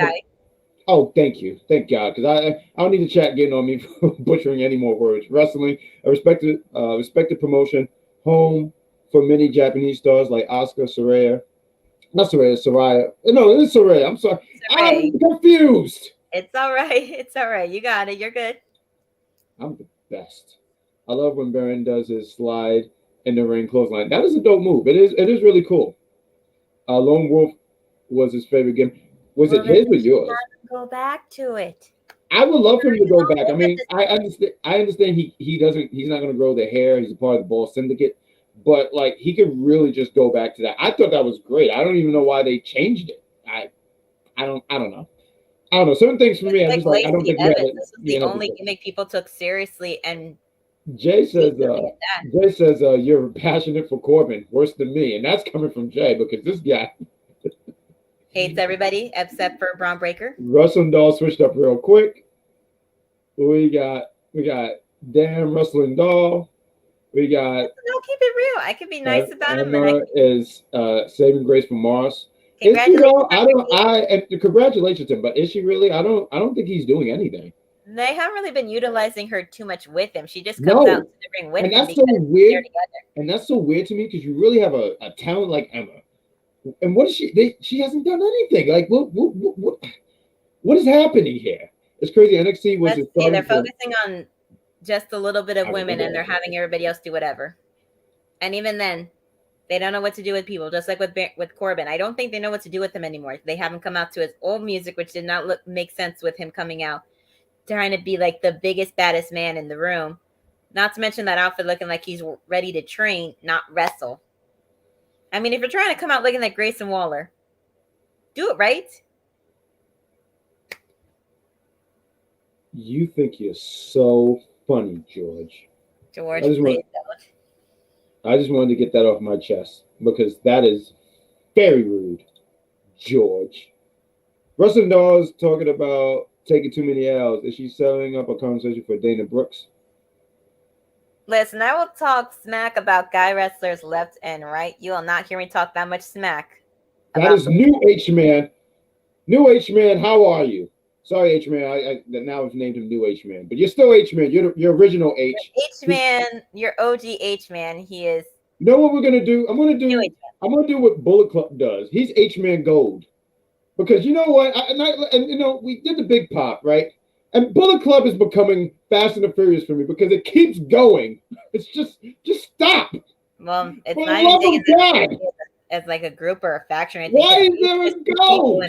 Oh, thank you, thank God, because I don't need the chat getting on me for butchering any more words. Wrestling, a respected promotion, home for many Japanese stars like Asuka, Saraya. Not Saraya. No, it is Saraya. I'm sorry. I'm confused. It's all right. It's all right. You got it. You're good. I'm the best. I love when Baron does his slide in the ring clothesline. That is a dope move. It is really cool. Lone Wolf was his favorite game. Was it his or yours? Go back to it. I would love for him to go back. I mean, I understand he's not gonna grow the hair, he's a part of the Ball Syndicate, but like he could really just go back to that. I thought that was great. I don't even know why they changed it. I don't know. I don't know. Certain things for me, I'm just like, I don't think this was the only gimmick people took seriously. And Jay says you're passionate for Corbin, worse than me, and that's coming from Jay because this guy hates everybody except for Braun Breaker. Russell and Doll switched up real quick. We got Dan Russell and Doll. We got. No, keep it real. I could be nice about him. Emma is saving grace for Moss. Congratulations to him, but is she really? I don't think he's doing anything. They haven't really been utilizing her too much with him. She just comes out to the ring with him. And that's so weird. And that's so weird to me because you really have a talent like Emma. And what is she? She hasn't done anything. Like what is happening here? It's crazy. NXT was. They're focusing on just a little bit of women, and they're having everybody else do whatever. And even then, they don't know what to do with people. Just like with Corbin, I don't think they know what to do with him anymore. They haven't come out to his old music, which did not make sense with him coming out, trying to be like the biggest, baddest man in the room. Not to mention that outfit looking like he's ready to train, not wrestle. I mean, if you're trying to come out looking like Grayson Waller, do it right. You think you're so funny, George. George, I just wanted to get that off my chest because that is very rude, George. Russell Dawes talking about taking too many L's. Is she setting up a conversation for Dana Brooks? Listen, I will talk smack about guy wrestlers left and right. You will not hear me talk that much smack. That is New H-Man. New H-Man, how are you? Sorry, H-Man. I now I've named him New H-Man. But you're still H-Man. You're your original H. H-Man, your OG H-Man. He is. You know what we're going to do? I'm going to do what Bullet Club does. He's H-Man Gold. Because you know what? We did the big pop, right? And Bullet Club is becoming Fast and the Furious for me because it keeps going. It's just stop. Well, it's not even as like a group or a faction. Why is there a gold?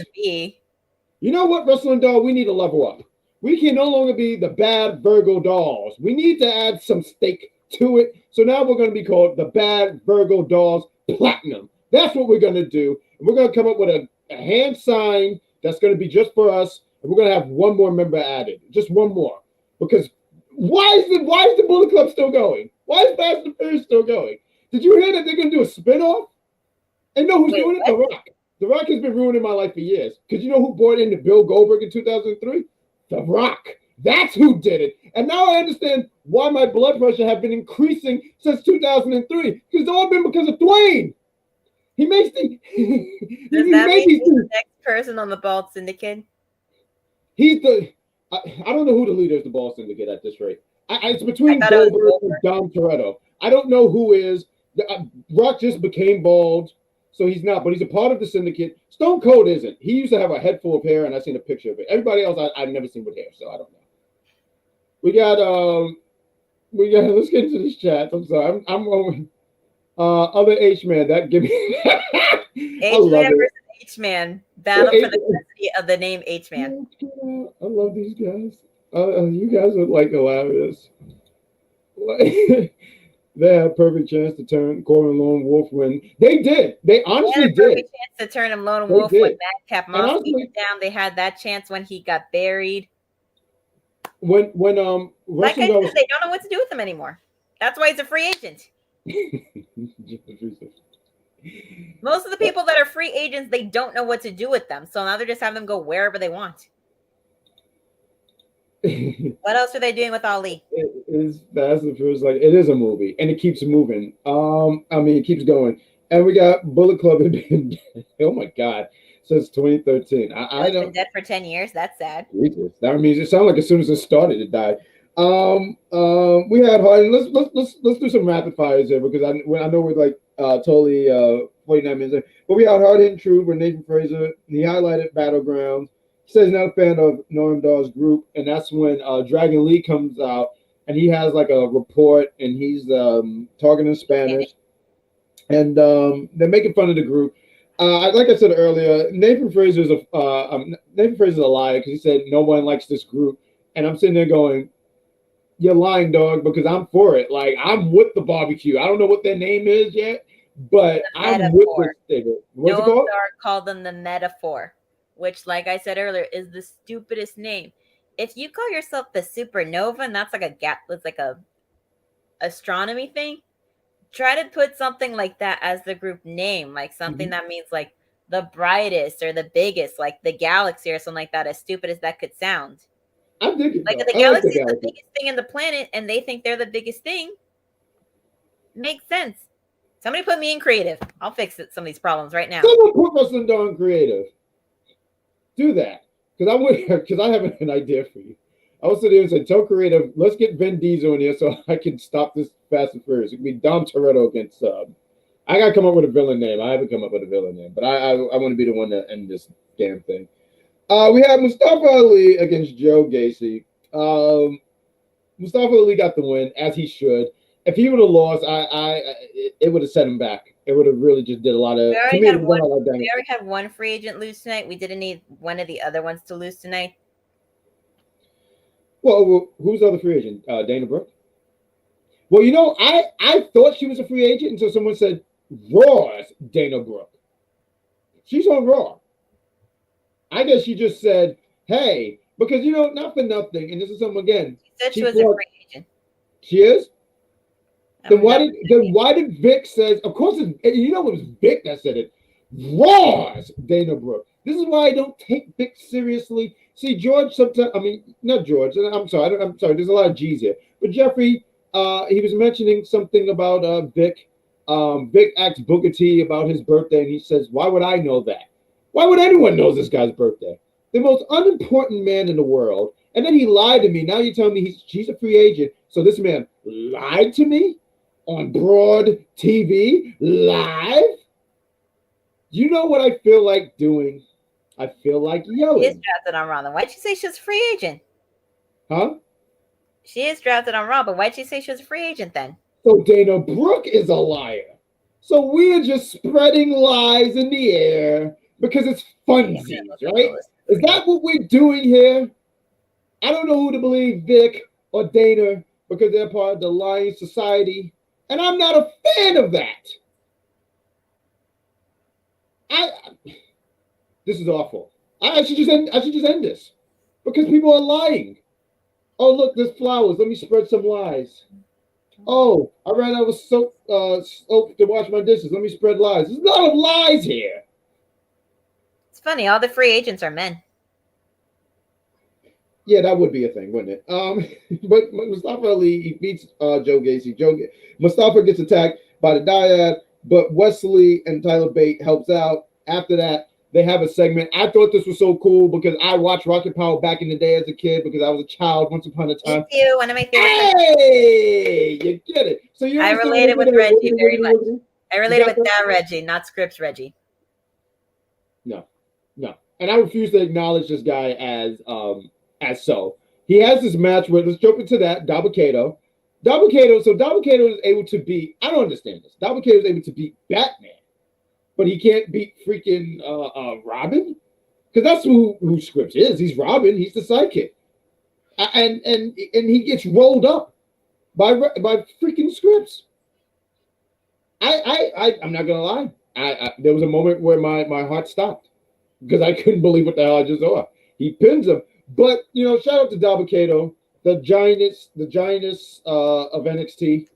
You know what, Wrestling Doll? We need to level up. We can no longer be the bad Virgo Dolls. We need to add some stake to it. So now we're going to be called the Bad Virgo Dolls Platinum. That's what we're going to do. And we're going to come up with a hand sign that's going to be just for us. And we're going to have one more member added. Just one more. Because why is the Bullet Club still going? Why is Fast and Furious still going? Did you hear that they're going to do a spinoff? And know who's doing it? The Rock. The Rock has been ruining my life for years. Because you know who brought in the Bill Goldberg in 2003? The Rock. That's who did it. And now I understand why my blood pressure has been increasing since 2003. Because it's all been because of Dwayne. He makes the... Does that mean he's the next person on the Bald Syndicate? He's the... I don't know who the leader is the Bald Syndicate at this rate. It's between Goldberg and Dom Toretto. I don't know who is. Rock just became bald, so he's not. But he's a part of the Syndicate. Stone Cold isn't. He used to have a head full of hair, and I've seen a picture of it. Everybody else, I've never seen with hair, so I don't know. We got. Let's get into these chats. I'm sorry. I'm on other H-Man. That give me. H-Man versus H-Man. Battle for the custody of the name H-Man. I love these guys. You guys are like hilarious. They had a perfect chance to turn Corbin Lone Wolf when they did. They honestly did. Perfect chance to turn him Lone Wolf when Madcap Moss beat him down. They had that chance when he got buried. When like I said, they don't know what to do with him anymore. That's why he's a free agent. Most of the people that are free agents, they don't know what to do with them. So now they're just having them go wherever they want. What else are they doing with Ali? It is Fast and Furious. Like it is a movie, and it keeps moving. It keeps going. And we got Bullet Club had been oh my god, since 2013. I been dead for 10 years. That's sad. Jesus. That means it sounded like as soon as it started, it died. We had Harden. Let's do some rapid fires here because I know we're like totally 49 minutes in. But we had Hard Hitting Truth with Nathan Fraser. He highlighted Battlegrounds. He says he's not a fan of Norm Dawes' group, and that's when Dragon Lee comes out and he has like a report, and he's talking in Spanish, and they're making fun of the group. Like I said earlier, Nathan Fraser's a liar because he said no one likes this group, and I'm sitting there going, "You're lying, dog," because I'm for it. Like, I'm with the barbecue. I don't know what their name is yet, but I'm with this thing. What's it called? Called them the Metaphor, which, like I said earlier, is the stupidest name. If you call yourself the Supernova, and that's like a astronomy thing, try to put something like that as the group name, like something that means like the brightest or the biggest, like the galaxy or something like that, as stupid as that could sound. I think it, like, if the galaxy is the biggest thing in the planet and they think they're the biggest thing, makes sense. Somebody put me in creative. I'll fix some of these problems right now. Someone put us in darn creative. Do that. Because I have an idea for you. I was sitting there and said, tell creative, let's get Vin Diesel in here so I can stop this Fast and Furious. It could be Dom Toretto against I gotta come up with a villain name. I haven't come up with a villain name, but I want to be the one to end this damn thing. We have Mustafa Ali against Joe Gacy. Mustafa Ali got the win, as he should. If he would have lost, it would have set him back. It would have really just did a lot of. We already had one free agent lose tonight. We didn't need one of the other ones to lose tonight. Well, who's the other free agent? Dana Brooke. Well, you know, I thought she was a free agent until someone said Raw's Dana Brooke. She's on Raw. I guess she just said, "Hey," because you know, not for nothing. And this is something again. She said she was a free agent. She is. Then why did Vic says? Of course, it was Vic that said it. Raw's Dana Brooke. This is why I don't take Vic seriously. See, George sometimes. I mean, not George. I'm sorry. I'm sorry. There's a lot of G's here. But Jeffrey, he was mentioning something about Vic. Vic asked Booker T about his birthday, and he says, "Why would I know that? Why would anyone know this guy's birthday? The most unimportant man in the world." And then he lied to me. Now you're telling me she's a free agent. So this man lied to me on broad TV live. You know what I feel like doing? I feel like yelling. She is drafted on Raw. Why'd you say she was a free agent? Huh? She is drafted on Raw, but why'd you say she was a free agent then? So Dana Brooke is a liar. So we're just spreading lies in the air because it's funsies, right? Is that what we're doing here? I don't know who to believe, Vic or Dana, because they're part of the lying society. And I'm not a fan of that. This is awful. I should just end this because people are lying. Oh, look, there's flowers. Let me spread some lies. Oh, I ran out of soap to wash my dishes. Let me spread lies. There's a lot of lies here. It's funny. All the free agents are men. Yeah, that would be a thing, wouldn't it? But Mustafa Ali, he beats Joe Gacy. Mustafa gets attacked by the Dyad, but Wesley and Tyler Bate helps out. After that, they have a segment. I thought this was so cool because I watched Rocket Power back in the day as a kid because I was a child once upon a time. Me too. One of my favorite. Hey, you get it. So I related with Reggie very much. I related with that Reggie, not Scripps Reggie. No. And I refuse to acknowledge this guy as so. He has this match with, let's jump into that, Dabba-Kato. So Dabba-Kato is able to beat, I don't understand this. Dabba-Kato is able to beat Batman, but he can't beat freaking Robin? Because that's who Scripps is. He's Robin. He's the sidekick. And he gets rolled up by freaking Scripps. I'm not going to lie. There was a moment where my heart stopped because I couldn't believe what the hell I just saw. He pins him. But, you know, shout out to Dabba-Kato, the giantess of NXT.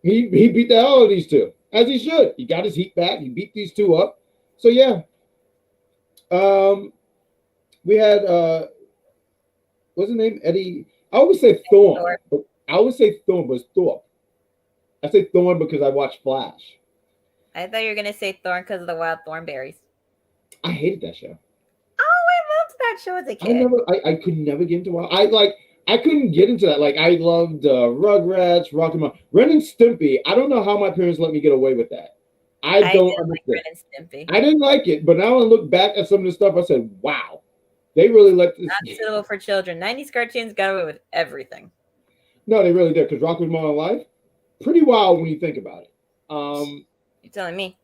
He beat the hell out of these two, as he should. He got his heat back. He beat these two up. So, yeah. We had, what's his name? Eddie. I always say Thorne. But it's Thorpe. I say Thorne because I watch Flash. I thought you were going to say Thorne because of the wild thornberries. I hated that show. That show as a kid. I could never get into it. I couldn't get into that. Like, I loved Rugrats, Rocky Mountain, Ren and Stimpy. I don't know how my parents let me get away with that. I don't understand. Like Ren and Stimpy. I didn't like it, but now I look back at some of the stuff. I said, "Wow, they really let this." Not suitable for children. 90s cartoons got away with everything. No, they really did, because Rock was more alive. Pretty wild when you think about it. You're telling me?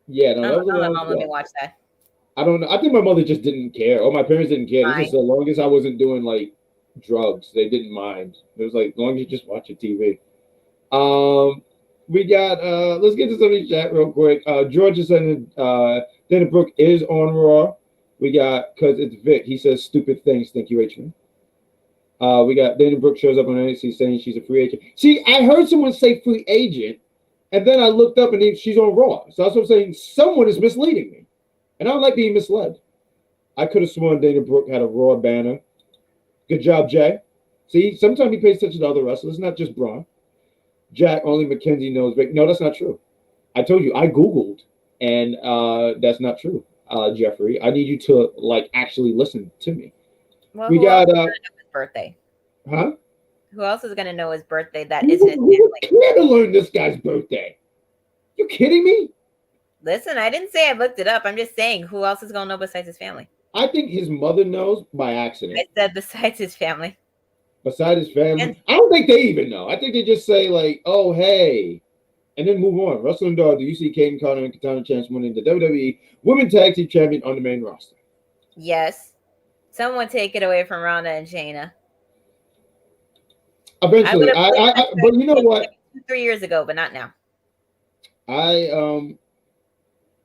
Yeah, no, that was a my long mom let me show. watch that. I don't know. I think my mother just didn't care, or my parents didn't care. This is so long as I wasn't doing like drugs, they didn't mind. It was like, as long as you just watch your TV. We got let's get to some of these chat real quick. George is saying Dana Brooke is on Raw. We got, because it's Vic, he says stupid things. Thank you, H-Man. We got Dana Brooke shows up on NXT saying she's a free agent. See, I heard someone say free agent, and then I looked up and she's on Raw. So that's what I'm saying. Someone is misleading me. And I don't like being misled. I could have sworn Dana Brooke had a Raw banner. Good job, Jay. See, sometimes he pays attention to other wrestlers, not just Braun. Jack, only Mackenzie knows. No, that's not true. I told you, I Googled, and that's not true, Jeffrey. I need you to, like, actually listen to me. Well, we got his birthday. Huh? Who else is going to know his birthday? Who care to learn this guy's birthday? You kidding me? Listen, I didn't say I looked it up. I'm just saying, who else is going to know besides his family? I think his mother knows by accident. I said besides his family. Besides his family? I don't think they even know. I think they just say, like, oh, hey, and then move on. Wrestling Dog, do you see Caden Carter and Katana Chance winning the WWE Women's Tag Team Champion on the main roster? Yes. Someone take it away from Ronda and Shayna. Eventually. But you know what? 3 years ago, but not now.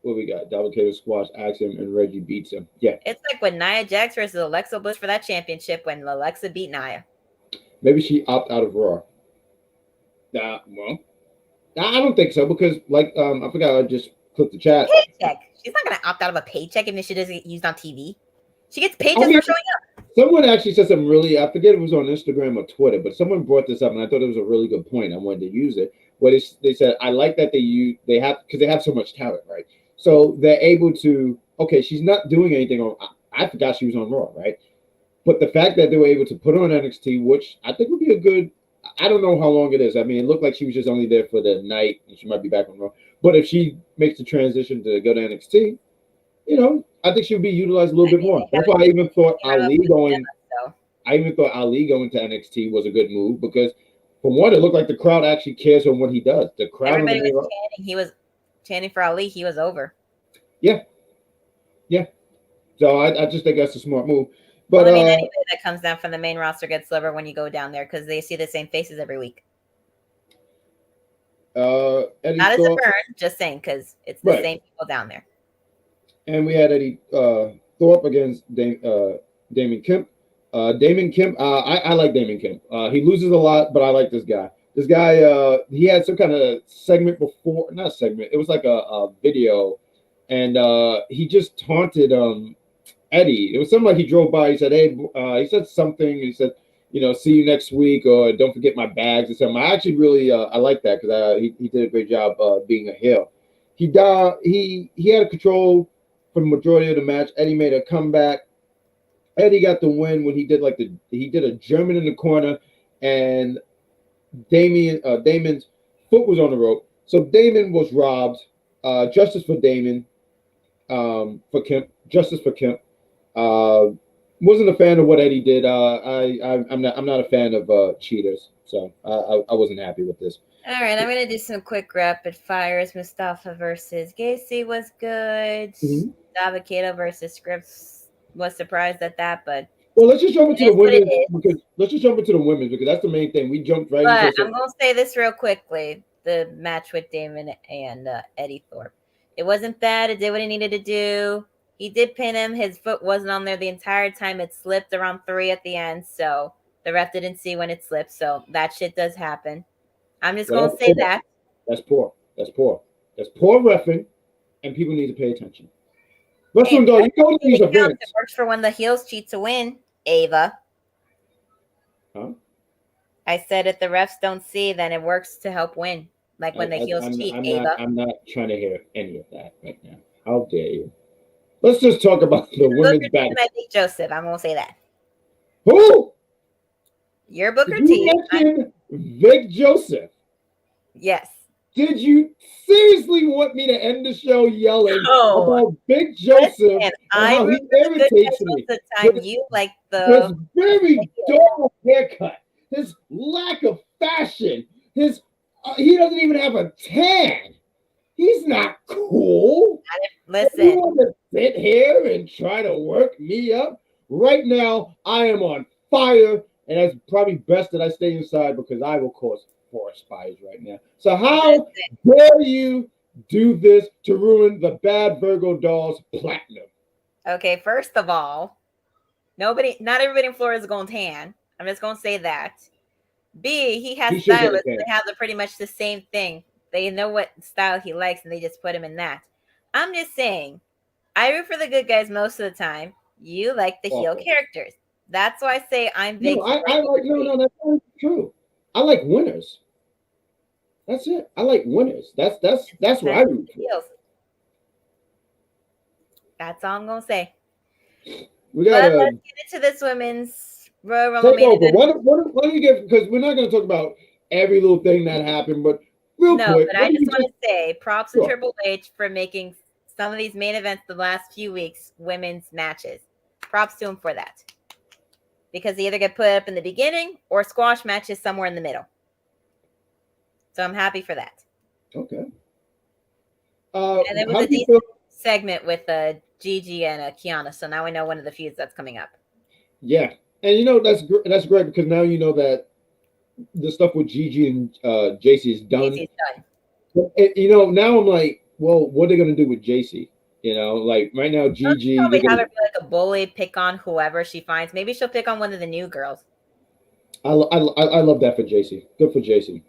What we got? Double K squash, Axiom, and Reggie beats him. Yeah. It's like when Nia Jax versus Alexa Bliss for that championship when Alexa beat Nia. Maybe she opt out of Raw. Well, I don't think so, because, like, I forgot, I just clicked the chat. Paycheck. She's not going to opt out of a paycheck even if she doesn't get used on TV. She gets paid just for showing up. Someone actually said something really, I forget if it was on Instagram or Twitter, but someone brought this up, and I thought it was a really good point. I wanted to use it. Where they said, I like that they have so much talent, right? So they're able to, okay, she's not doing anything on, I forgot she was on Raw, right? But the fact that they were able to put her on NXT, which I think would be a good, I don't know how long it is. I mean, it looked like she was just only there for the night, and she might be back on Raw. But if she makes the transition to go to NXT, you know, I think she would be utilized a little bit more. That's why I even thought Ali going to NXT was a good move, because for one, it looked like the crowd actually cares on what he does. The crowd, everybody was chanting. He was chanting for Ali. He was over. Yeah. So I just think that's a smart move. But well, I mean, anybody that comes down from the main roster gets over when you go down there because they see the same faces every week. Not as a burn, just saying, because it's the same people down there. And we had Eddie Thorpe against Damon Kemp. Damon Kemp, I like Damon Kemp. He loses a lot, but I like this guy. This guy, he had some kind of segment before, not a segment, it was like a video, and he just taunted Eddie. It was something like he drove by, he said, hey, he said something, he said, you know, see you next week, or don't forget my bags or something. I actually really, I like that, because he did a great job being a heel. He had control for the majority of the match. Eddie made a comeback. Eddie got the win when he did a German in the corner, and Damon's foot was on the rope. So Damon was robbed. Justice for Damon. For Kemp. Justice for Kemp. Wasn't a fan of what Eddie did. I'm not a fan of cheaters, so I wasn't happy with this. All right, I'm gonna do some quick rapid fires. Mustafa versus Gacy was good. Davikato versus Scripps was surprised at that, but well, let's just jump into the women because that's the main thing. We jumped right into. But I'm gonna say this real quickly: the match with Damon and Eddie Thorpe. It wasn't bad. It did what it needed to do. He did pin him. His foot wasn't on there the entire time. It slipped around 3 at the end, so the ref didn't see when it slipped. So that shit does happen. I'm just going to say that. That's poor. That's poor reffing, and people need to pay attention. Wrestling Dog, you go to these events. It works for when the heels cheat to win, Ava. Huh? I said if the refs don't see, then it works to help win. Like when the heels cheat, Ava. I'm not trying to hear any of that right now. How dare you? Let's just talk about the women's back. Vic Joseph, I'm going to say that. Who? Your Booker T. Vic Joseph. Yes. Did you seriously want me to end the show yelling about Vic Joseph? Listen, I how he irritates me. The time you like this very dull haircut, this lack of fashion. He doesn't even have a tan. He's not cool. Listen, You want to sit here and try to work me up? Right now, I am on fire, and it's probably best that I stay inside because I will cause forest fires right now. So how dare you do this to ruin the Bad Virgo Doll's platinum? okay, first of all, not everybody in Florida is going tan. I'm just going to say that. B, he has stylists that have pretty much the same thing. They know what style he likes, and they just put him in that. I'm just saying, I root for the good guys most of the time. You like the heel characters. That's why I say I'm big. No, that's not true. I like winners. That's it. I like winners. That's what I root for. That's all I'm gonna say. We gotta let's get into this women's Royal Rumble main event. Why don't you get, because we're not gonna talk about every little thing that happened, but real quick. But I just want to say props to Triple H for making some of these main events the last few weeks women's matches. Props to him for that. Because they either get put up in the beginning or squash matches somewhere in the middle. So I'm happy for that. Okay. And it was a decent segment with Gigi and Kiana. So now we know one of the feuds that's coming up. Yeah. And that's great because now you know that the stuff with Gigi and JC is done. JC's done. Now I'm like, well, what are they going to do with JC? Like right now, Gigi. Probably have her be like a bully, pick on whoever she finds. Maybe she'll pick on one of the new girls. I love that for JC. Good for JC.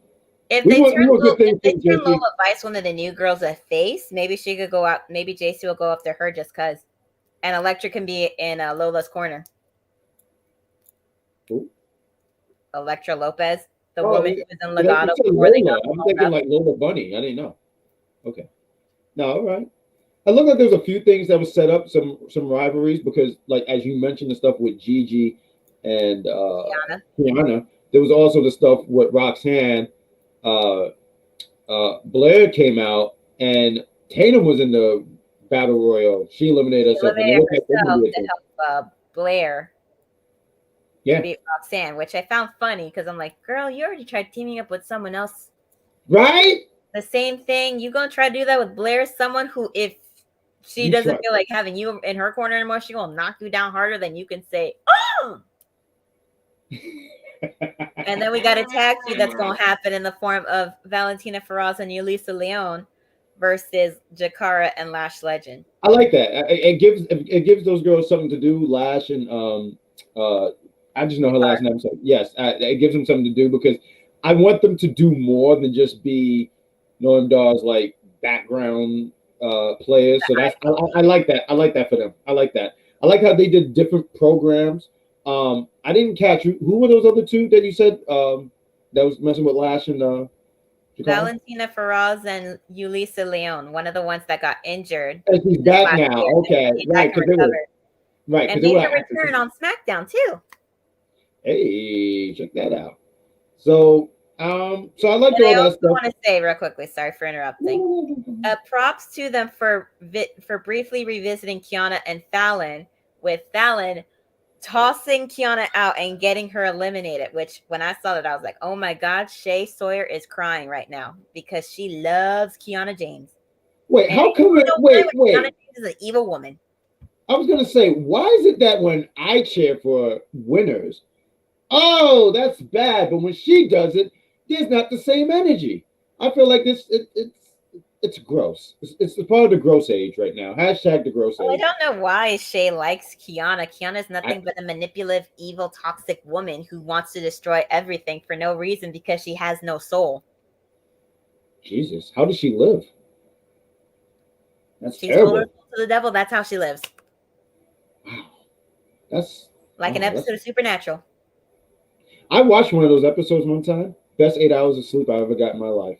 If they turn Lola Vice, one of the new girls, a face, maybe she could go out. Maybe JC will go after her just because. And Elektra can be in Lola's corner. Who? Elektra Lopez, the woman who was in Legato before they got. I'm thinking like Lola Bunny. I didn't know. Okay. No, all right. I look like there's a few things that was set up, some rivalries, because like as you mentioned, the stuff with Gigi and Kiana, there was also the stuff with Roxanne. Blair came out and Tatum was in the battle royal. She eliminated herself to help Blair. Yeah, beat Roxanne, which I found funny because I'm like, girl, you already tried teaming up with someone else, right? The same thing. You gonna try to do that with Blair? Someone who, if she doesn't feel like having you in her corner anymore, she gonna knock you down harder than you can say, oh. And then we got a tag feud that's gonna happen in the form of Valentina Feroz and Yulisa Leon versus Jakara and Lash Legend. I like that. It gives those girls something to do. Lash and I just know her last name. So yes, it gives them something to do because I want them to do more than just be Noam Dar's like background players. So that's I like that. I like that for them. I like that. I like how they did different programs. I didn't catch who were those other two that you said that was messing with Lash and Valentina Feroz and Yulisa Leon, one of the ones that got injured. And she's back now. Okay, right. Right, and they can return on SmackDown too. Hey, check that out. So I like all that stuff. I want to say real quickly, sorry for interrupting. Props to them for briefly revisiting Kiana and Fallon, with Fallon tossing Kiana out and getting her eliminated. Which when I saw that, I was like, oh my God, Shay Sawyer is crying right now because she loves Kiana James. Wait, how come it? Wait. Kiana James is an evil woman. I was gonna say, why is it that when I cheer for winners, oh, that's bad, but when she does it, there's not the same energy. I feel like it's gross. It's part of the gross age right now. Hashtag the gross age. I don't know why Shay likes Kiana. Kiana's nothing but a manipulative, evil, toxic woman who wants to destroy everything for no reason because she has no soul. Jesus, how does she live? That's terrible. She's vulnerable to the devil. That's how she lives. Wow. That's like an episode of Supernatural. I watched one of those episodes one time. Best 8 hours of sleep I ever got in my life.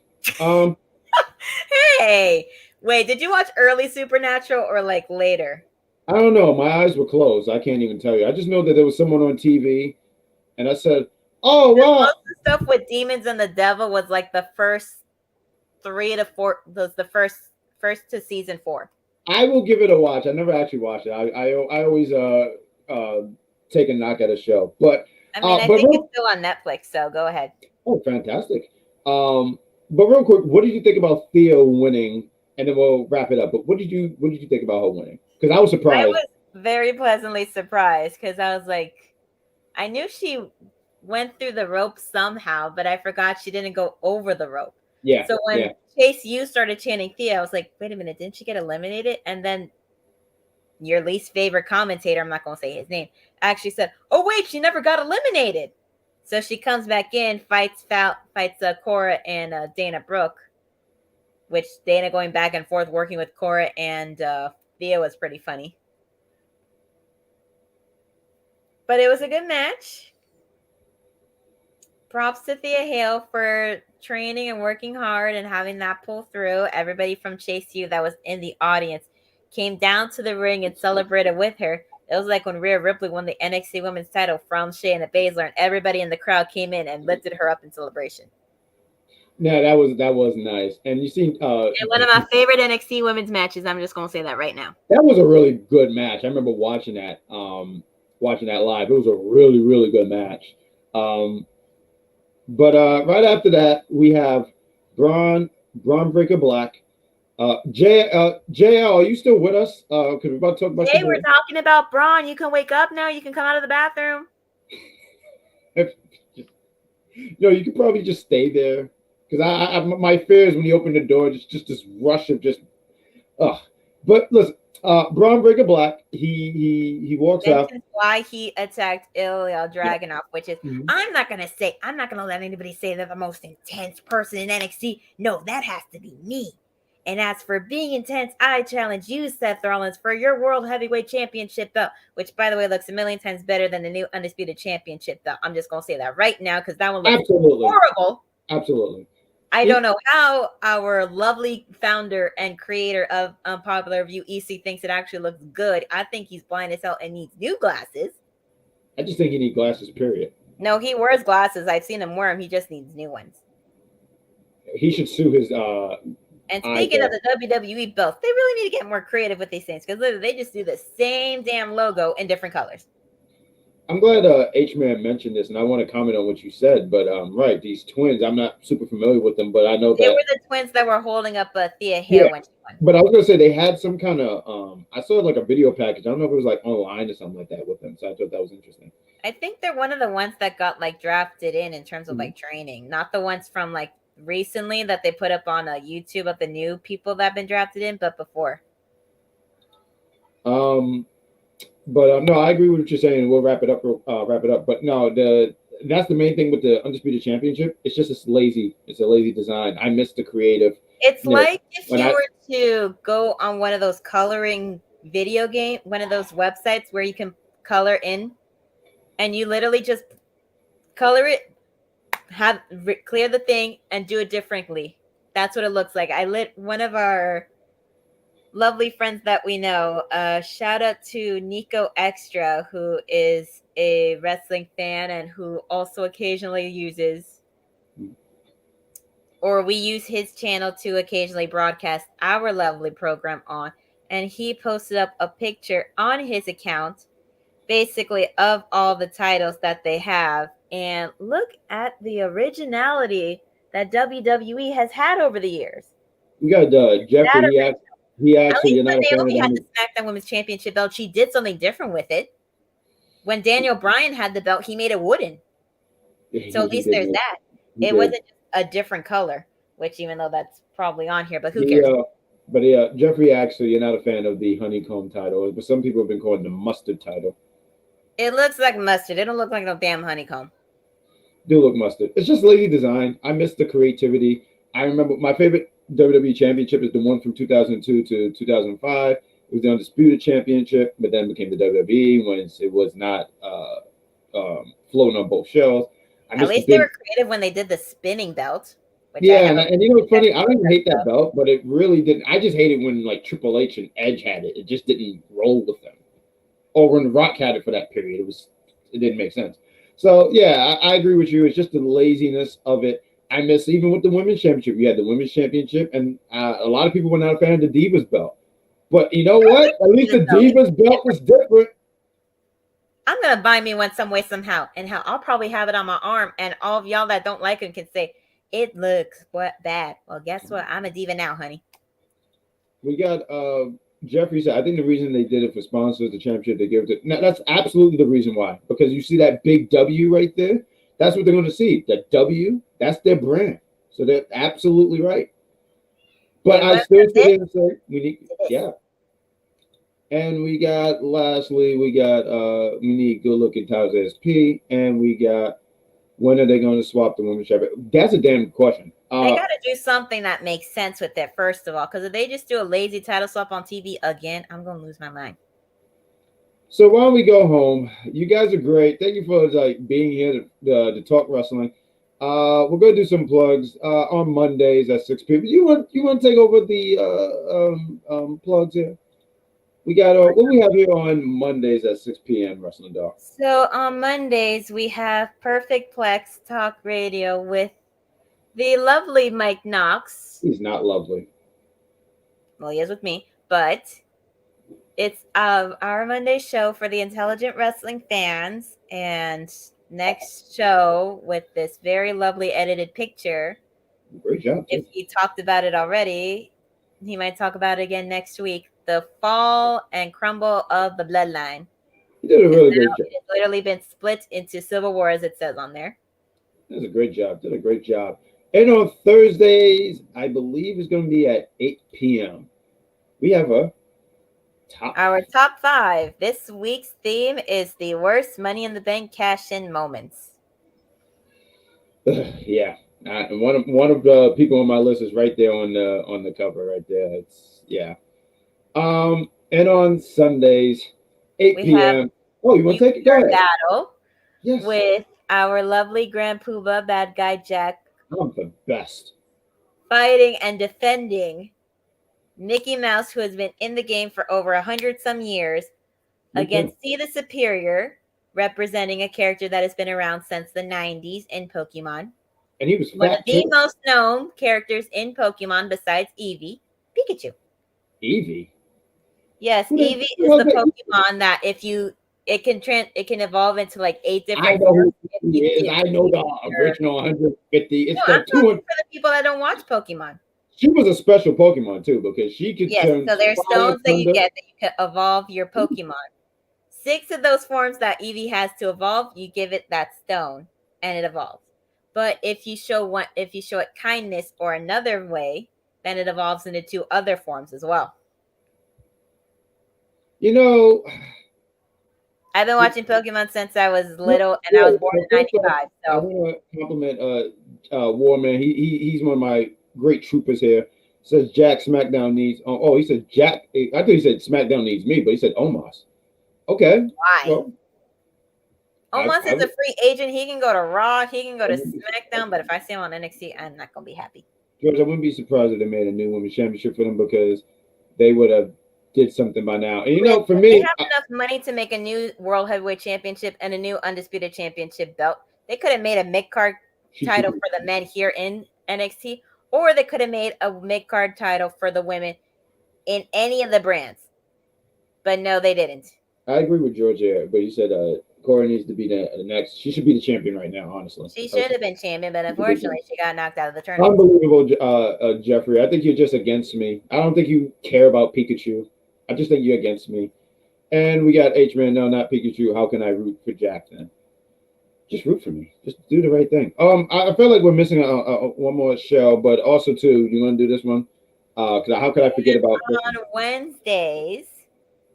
Hey, wait, did you watch early Supernatural or like later? I don't know. My eyes were closed. I can't even tell you. I just know that there was someone on TV, and I said, "Oh, wow." Most of the stuff with demons and the devil was like the first 3 to 4. The first to season 4. I will give it a watch. I never actually watched it. I always take a knock at a show, but I mean, I but think it's still on Netflix, so go ahead. oh, fantastic. But real quick, what did you think about Theo winning? And then we'll wrap it up. But what did you think about her winning? Because I was I surprised. was very pleasantly surprised because I was like, I knew she went through the rope somehow, but I forgot she didn't go over the rope. Yeah. So when Chase U started chanting Thea, I was like, wait a minute, didn't she get eliminated? And then your least favorite commentator, I'm not going to say his name, actually said, oh, wait, she never got eliminated. So she comes back in, fights Cora and Dana Brooke, which Dana going back and forth working with Cora and Thea was pretty funny. But it was a good match. Props to Thea Hale for training and working hard and having that pull through. Everybody from Chase U that was in the audience came down to the ring and celebrated with her. It was like when Rhea Ripley won the NXT Women's title from Shayna Baszler, and everybody in the crowd came in and lifted her up in celebration. Yeah, that was nice. And you see, and one of my favorite NXT Women's matches. I'm just gonna say that right now. That was a really good match. I remember watching that live. It was a really, really good match. But right after that, we have Braun Breaker Black. JL, are you still with us? Because we're about to talk about. Hey, we're talking about Braun. You can wake up now. You can come out of the bathroom. No, you could probably just stay there. Because I my fear is when you open the door, just this rush of just. But listen, Braun Breaker Black, he walks out. That's why he attacked Ilya Dragunov, which is I'm not gonna let anybody say they're the most intense person in NXT. No, that has to be me. And as for being intense, I challenge you, Seth Rollins, for your World Heavyweight Championship belt, which, by the way, looks a million times better than the new Undisputed Championship belt. I'm just going to say that right now because that one looks horrible. Absolutely. I don't know how our lovely founder and creator of Unpopular Review, EC, thinks it actually looks good. I think he's blind as hell and needs new glasses. I just think he needs glasses, period. No, he wears glasses. I've seen him wear them. He just needs new ones. He should sue his... And speaking of the WWE belts, they really need to get more creative with these things because they just do the same damn logo in different colors. I'm glad H-Man mentioned this, and I want to comment on what you said. But right, these twins, I'm not super familiar with them, but I know they that were the twins that were holding up Thea Hale when she won. But I was gonna say they had some kind of I saw like a video package. I don't know if it was like online or something like that with them. So I thought that was interesting. I think they're one of the ones that got like drafted in terms of like training, not the ones from like recently that they put up on YouTube of the new people that have been drafted in, but before. But no, I agree with what you're saying. We'll wrap it up. But no, that's the main thing with the Undisputed Championship. It's just it's a lazy design. I miss the creative. It's like if you were to go on one of those coloring video game, one of those websites where you can color in, and you literally just color it, clear the thing and do it differently. That's what it looks like. I lit one of our lovely friends that we know. Shout out to Nico Extra, who is a wrestling fan and who also occasionally uses, or we use his channel to occasionally broadcast our lovely program on. And he posted up a picture on his account, basically of all the titles that they have. And look at the originality that WWE has had over the years. We got Jeffrey. He actually, when Naomi had the SmackDown Women's Championship belt, she did something different with it. When Daniel Bryan had the belt, he made it wooden. So at least there's that. It wasn't just a different color, which even though that's probably on here, but who cares? But yeah, Jeffrey, actually, you're not a fan of the honeycomb title, but some people have been calling it the mustard title. It looks like mustard. It don't look like no damn honeycomb. Do look mustard. It's just lazy design. I miss the creativity. I remember my favorite WWE Championship is the one from 2002 to 2005. It was the Undisputed Championship, but then became the WWE when it was not floating on both shelves. At least they were creative when they did the spinning belt. Yeah, and you know what's funny? I don't even hate that belt, but it really didn't. I just hated when like Triple H and Edge had it. It just didn't roll with them. Or when Rock had it for that period, it didn't make sense. So yeah, I agree with you. It's just the laziness of it. I miss even with the Women's Championship. You had the Women's Championship, and a lot of people were not a fan of the Divas belt. But you know what? At least the Divas belt was different. I'm gonna buy me one some way somehow, and I'll probably have it on my arm, and all of y'all that don't like him can say it looks bad. Well, guess what? I'm a diva now, honey. We got Jeffrey said, I think the reason they did it for sponsors, the championship, they give it. No, that's absolutely the reason why. Because you see that big W right there. That's what they're going to see. That W, that's their brand. So they're absolutely right. But I still sit here and say we need, yeah. And we got lastly, we need good looking Taz SP, and we got when are they going to swap the women's championship? That's a damn question. They got to do something that makes sense with it, first of all, because if they just do a lazy title swap on TV again, I'm going to lose my mind. So while we go home, you guys are great. Thank you for being here to talk wrestling. We're going to do some plugs on Mondays at 6 p.m. You want to take over the plugs here? We got what we have here on Mondays at 6 p.m. Wrestling Doc. So on Mondays we have Perfect Plex Talk Radio with the lovely Mike Knox. He's not lovely. Well, he is with me, but it's our Monday show for the intelligent wrestling fans, and next show with this very lovely edited picture. Great job. If he talked about it already, he might talk about it again next week. The fall and crumble of the bloodline. He did a really great job. It's literally been split into Civil War, as it says on there. That's a great job. Did a great job. And on Thursdays, I believe it's going to be at 8 p.m. We have our top 5. This week's theme is the worst Money in the Bank cash-in moments. Yeah, one of the people on my list is right there on the cover right there. And on Sundays, 8 p.m. Oh, you want to take it? Go ahead. Battle. Yes. With our lovely Grand Poobah, Badguy Jack. I'm the best. Fighting and defending Mickey Mouse, who has been in the game for over 100-some years, against C the Superior, representing a character that has been around since the 90s in Pokemon. And he was one of the most known characters in Pokemon besides Eevee, Pikachu. Eevee? Yes, Eevee is the Pokemon that it can evolve into like 8 different forms. I know the original 150. It's I'm talking for the people that don't watch Pokemon. She was a special Pokemon too, because she could turn. So there's stones that you get that you can evolve your Pokemon. 6 of those forms that Eevee has to evolve, you give it that stone and it evolves. But if you show it kindness or another way, then it evolves into 2 other forms as well. You know, I've been watching Pokemon since I was little, and I was born in '95. So I want to compliment Warman. He's one of my great troopers here. Says Jack SmackDown needs. Oh, he said Jack. I thought he said SmackDown needs me, but he said Omos. Okay. Why? Well, Omos is a free agent. He can go to Raw. He can go to SmackDown. But if I see him on NXT, I'm not gonna be happy. George, I wouldn't be surprised if they made a new women's championship for them, because they would have did something by now. And for me, they have enough money to make a new World Heavyweight Championship and a new Undisputed Championship belt. They could have made a mid-card title for the men here in NXT, or they could have made a mid-card title for the women in any of the brands. But no, they didn't. I agree with George here, but you said Cora needs to be the next. She should be the champion right now, honestly. She should have been champion, but unfortunately, she got knocked out of the tournament. Unbelievable, Jeffrey. I think you're just against me. I don't think you care about Pikachu. I just think you're against me. And we got H-Man. No, not Pikachu. How can I root for Jack then? Just root for me. Just do the right thing. I feel like we're missing one more show, but also too, you want to do this one? How could I forget about this? On Wednesdays,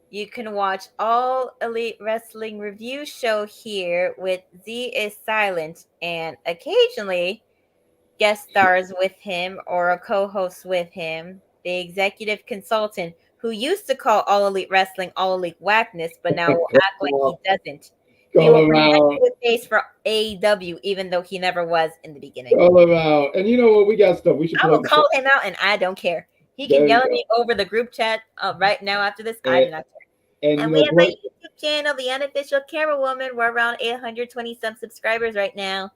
you can watch All Elite Wrestling Review Show here with Z is Silent, and occasionally guest stars with him or a co-host with him, the executive consultant who used to call All Elite Wrestling All Elite Whackness, but now will act like he doesn't. He will pretend to face for AEW, even though he never was in the beginning. All around. And you know what? We got stuff. We should. I will call him out, and I don't care. He can yell at me over the group chat right now after this. I do not care. And we have my YouTube channel, The Unofficial Camera Woman. We're around 820-some subscribers right now.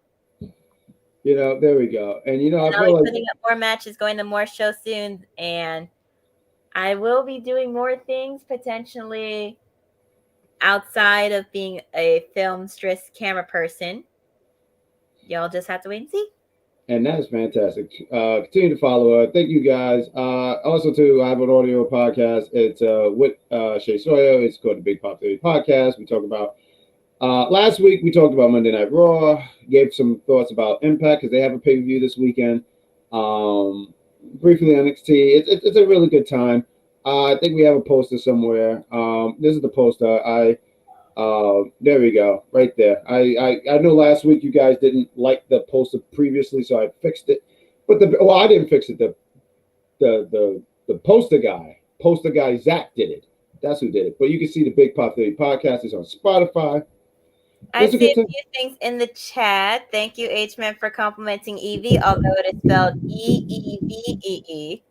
You know, there we go. And you know, I feel like putting up more matches, going to more shows soon, and I will be doing more things potentially outside of being a film stress camera person, y'all just have to wait and see. And that is fantastic. Continue to follow her. Thank you guys. Also, too, I have an audio podcast. It's with Shay Sawyer. It's called the Big Pop Theory Podcast. We talk about last week. We talked about Monday Night Raw. Gave some thoughts about Impact because they have a pay per view this weekend. Briefly NXT. It's a really good time. I think we have a poster somewhere. This is the poster. There we go, right there. I know last week you guys didn't like the poster previously, so I fixed it. But I didn't fix it. The poster guy Zach did it. That's who did it. But you can see the Big Pop Theory Podcast is on Spotify. I see a few things in the chat. Thank you, H-Man, for complimenting Evie, although it is spelled E-E-V-E-E.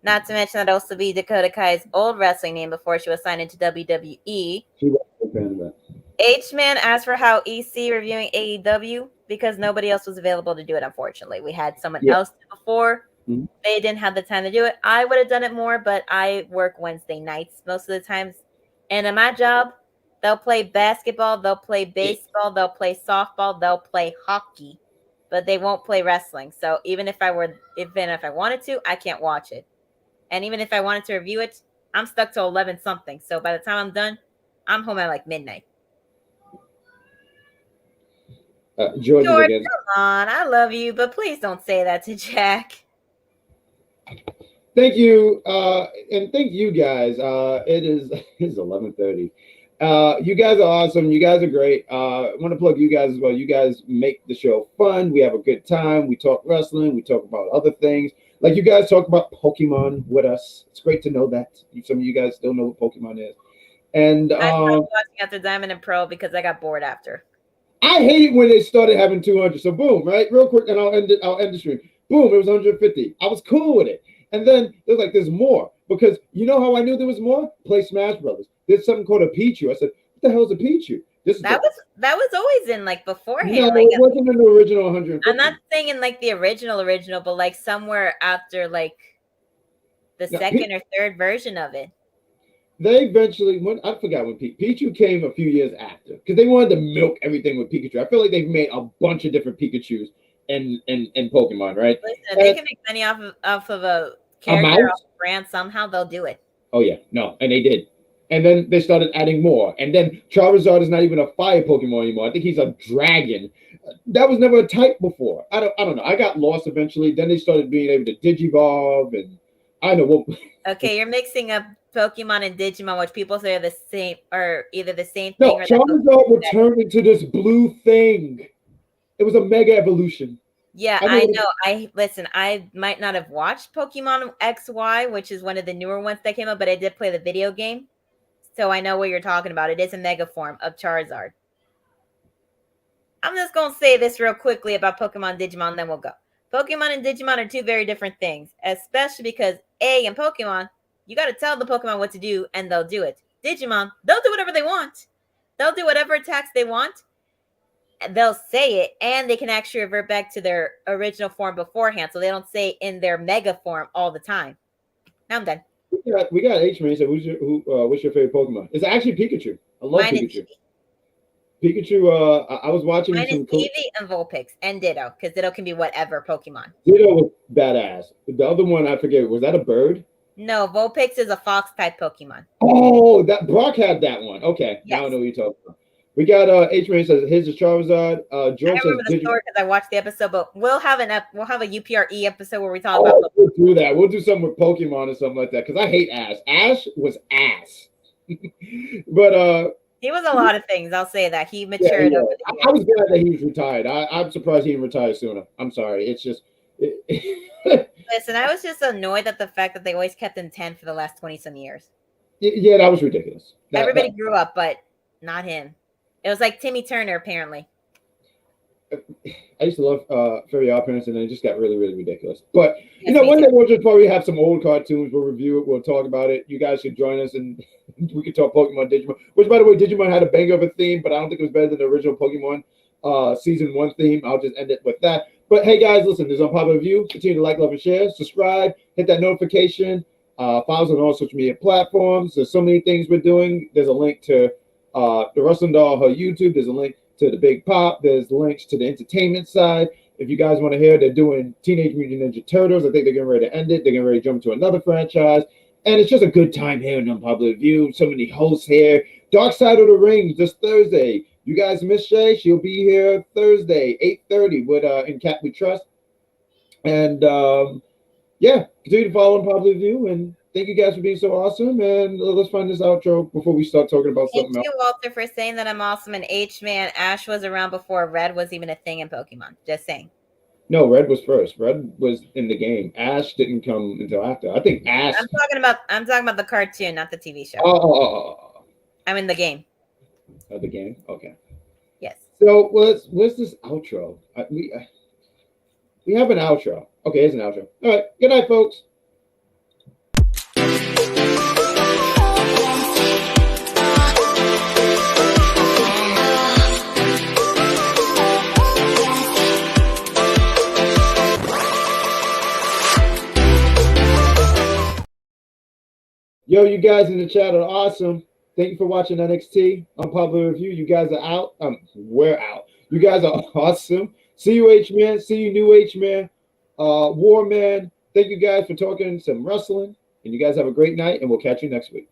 Not to mention that also be Dakota Kai's old wrestling name before she was signed into WWE. H-Man asked for how EC reviewing AEW because nobody else was available to do it, unfortunately. We had someone else before. Mm-hmm. They didn't have the time to do it. I would have done it more, but I work Wednesday nights most of the times. And in my job, they'll play basketball, they'll play baseball, they'll play softball, they'll play hockey, but they won't play wrestling. So even if I wanted to, I can't watch it. And even if I wanted to review it, I'm stuck till 11 something. So by the time I'm done, I'm home at like midnight. George, come on. I love you, but please don't say that to Jack. Thank you. And thank you guys. It's 11:30. You guys are awesome. You guys are great. I want to plug you guys as well. You guys make the show fun. We have a good time. We talk wrestling. We talk about other things. Like you guys talk about Pokemon with us. It's great to know that. Some of you guys still know what Pokemon is. And I stopped watching after Diamond and Pearl because I got bored after. I hate when they started having 200. So boom, right? Real quick, and I'll end the stream. Boom, it was 150. I was cool with it. And then there's like, there's more. Because you know how I knew there was more? Play Smash Brothers. There's something called a Pichu. I said, what the hell is a Pichu? That was always in like beforehand. No, like, it wasn't in the original 150. I'm not saying in like the original, but like somewhere after like the second or third version of it. They eventually I forgot when Pichu came a few years after because they wanted to milk everything with Pikachu. I feel like they've made a bunch of different Pikachus and Pokemon, right? Listen, they can make money off of a character off brand somehow. They'll do it. Oh yeah, no, and they did. And then they started adding more. And then Charizard is not even a fire Pokemon anymore. I think he's a dragon. That was never a type before. I don't know. I got lost eventually. Then they started being able to Digivolve, and I don't know what. Okay, you're mixing up Pokemon and Digimon, which people say are the same, or either the same thing. No, Charizard returned into this blue thing. It was a mega evolution. Yeah, I know. I might not have watched Pokemon XY, which is one of the newer ones that came up, but I did play the video game. So I know what you're talking about. It is a mega form of Charizard. I'm just going to say this real quickly about Pokemon, Digimon, then we'll go. Pokemon and Digimon are two very different things, especially because in Pokemon, you got to tell the Pokemon what to do and they'll do it. Digimon, they'll do whatever they want. They'll do whatever attacks they want. They'll say it and they can actually revert back to their original form beforehand. So they don't say in their mega form all the time. Now I'm done. We got H-Man. So what's your favorite Pokemon? It's actually Pikachu. I love Pikachu. Pikachu, I was watching. Mine is Eevee and Vulpix and Ditto, because Ditto can be whatever Pokemon. Ditto was badass. The other one, I forget. Was that a bird? No, Vulpix is a fox type Pokemon. Oh, that Brock had that one. Okay, yes. Now I know what you're talking about. We got H-Man says his is Charizard. George I remember the story because I watched the episode, but we'll have a UPRE episode where we talk about. Pokemon. We'll do that. We'll do something with Pokemon or something like that because I hate Ash. Ash was ass. But he was a lot of things. I'll say that he matured over the years. I was glad that he was retired. I'm surprised he didn't retire sooner. I'm sorry. It's just. Listen, I was just annoyed at the fact that they always kept him 10 for the last 20-some years. Yeah, that was ridiculous. Everybody grew up, but not him. It was like Timmy Turner, apparently. I used to love Fairy Odd Parents, and then it just got really, really ridiculous. But, one day we'll just probably have some old cartoons. We'll review it. We'll talk about it. You guys should join us, and we could talk Pokemon, Digimon. Which, by the way, Digimon had a banger of a theme, but I don't think it was better than the original Pokemon Season 1 theme. I'll just end it with that. But, hey, guys, listen, there's Unpopular Review. Continue to like, love, and share. Subscribe. Hit that notification. Follow us on all social media platforms. There's so many things we're doing. There's a link to The Wrestling Doll, her YouTube. There's a link to the Big Pop. There's links to the entertainment side. If you guys want to hear, they're doing Teenage Mutant Ninja Turtles. I think they're getting ready to end it. They're getting ready to jump to another franchise. And it's just a good time here in Unpopular Review. So many hosts here. Dark Side of the Ring this Thursday. You guys miss Shay? She'll be here Thursday, 8:30 with In Cat We Trust. And yeah, continue to follow Unpopular Review. And thank you guys for being so awesome. And let's find this outro before we start talking about something else. Thank you, Walter, for saying that I'm awesome. And H-Man, Ash was around before Red was even a thing in Pokemon. Just saying. No, Red was first. Red was in the game. Ash didn't come until after. I think Ash. I'm talking about the cartoon, not the TV show. Oh. I'm in the game. The game. Okay. Yes. So where's this outro? We have an outro. Okay, here's an outro. All right. Good night, folks. Yo, you guys in the chat are awesome. Thank you for watching NXT Unpopular Review. You guys are out. We're out. You guys are awesome. See you, H-Man. See you, new H-Man. War Man. Thank you guys for talking some wrestling. And you guys have a great night, and we'll catch you next week.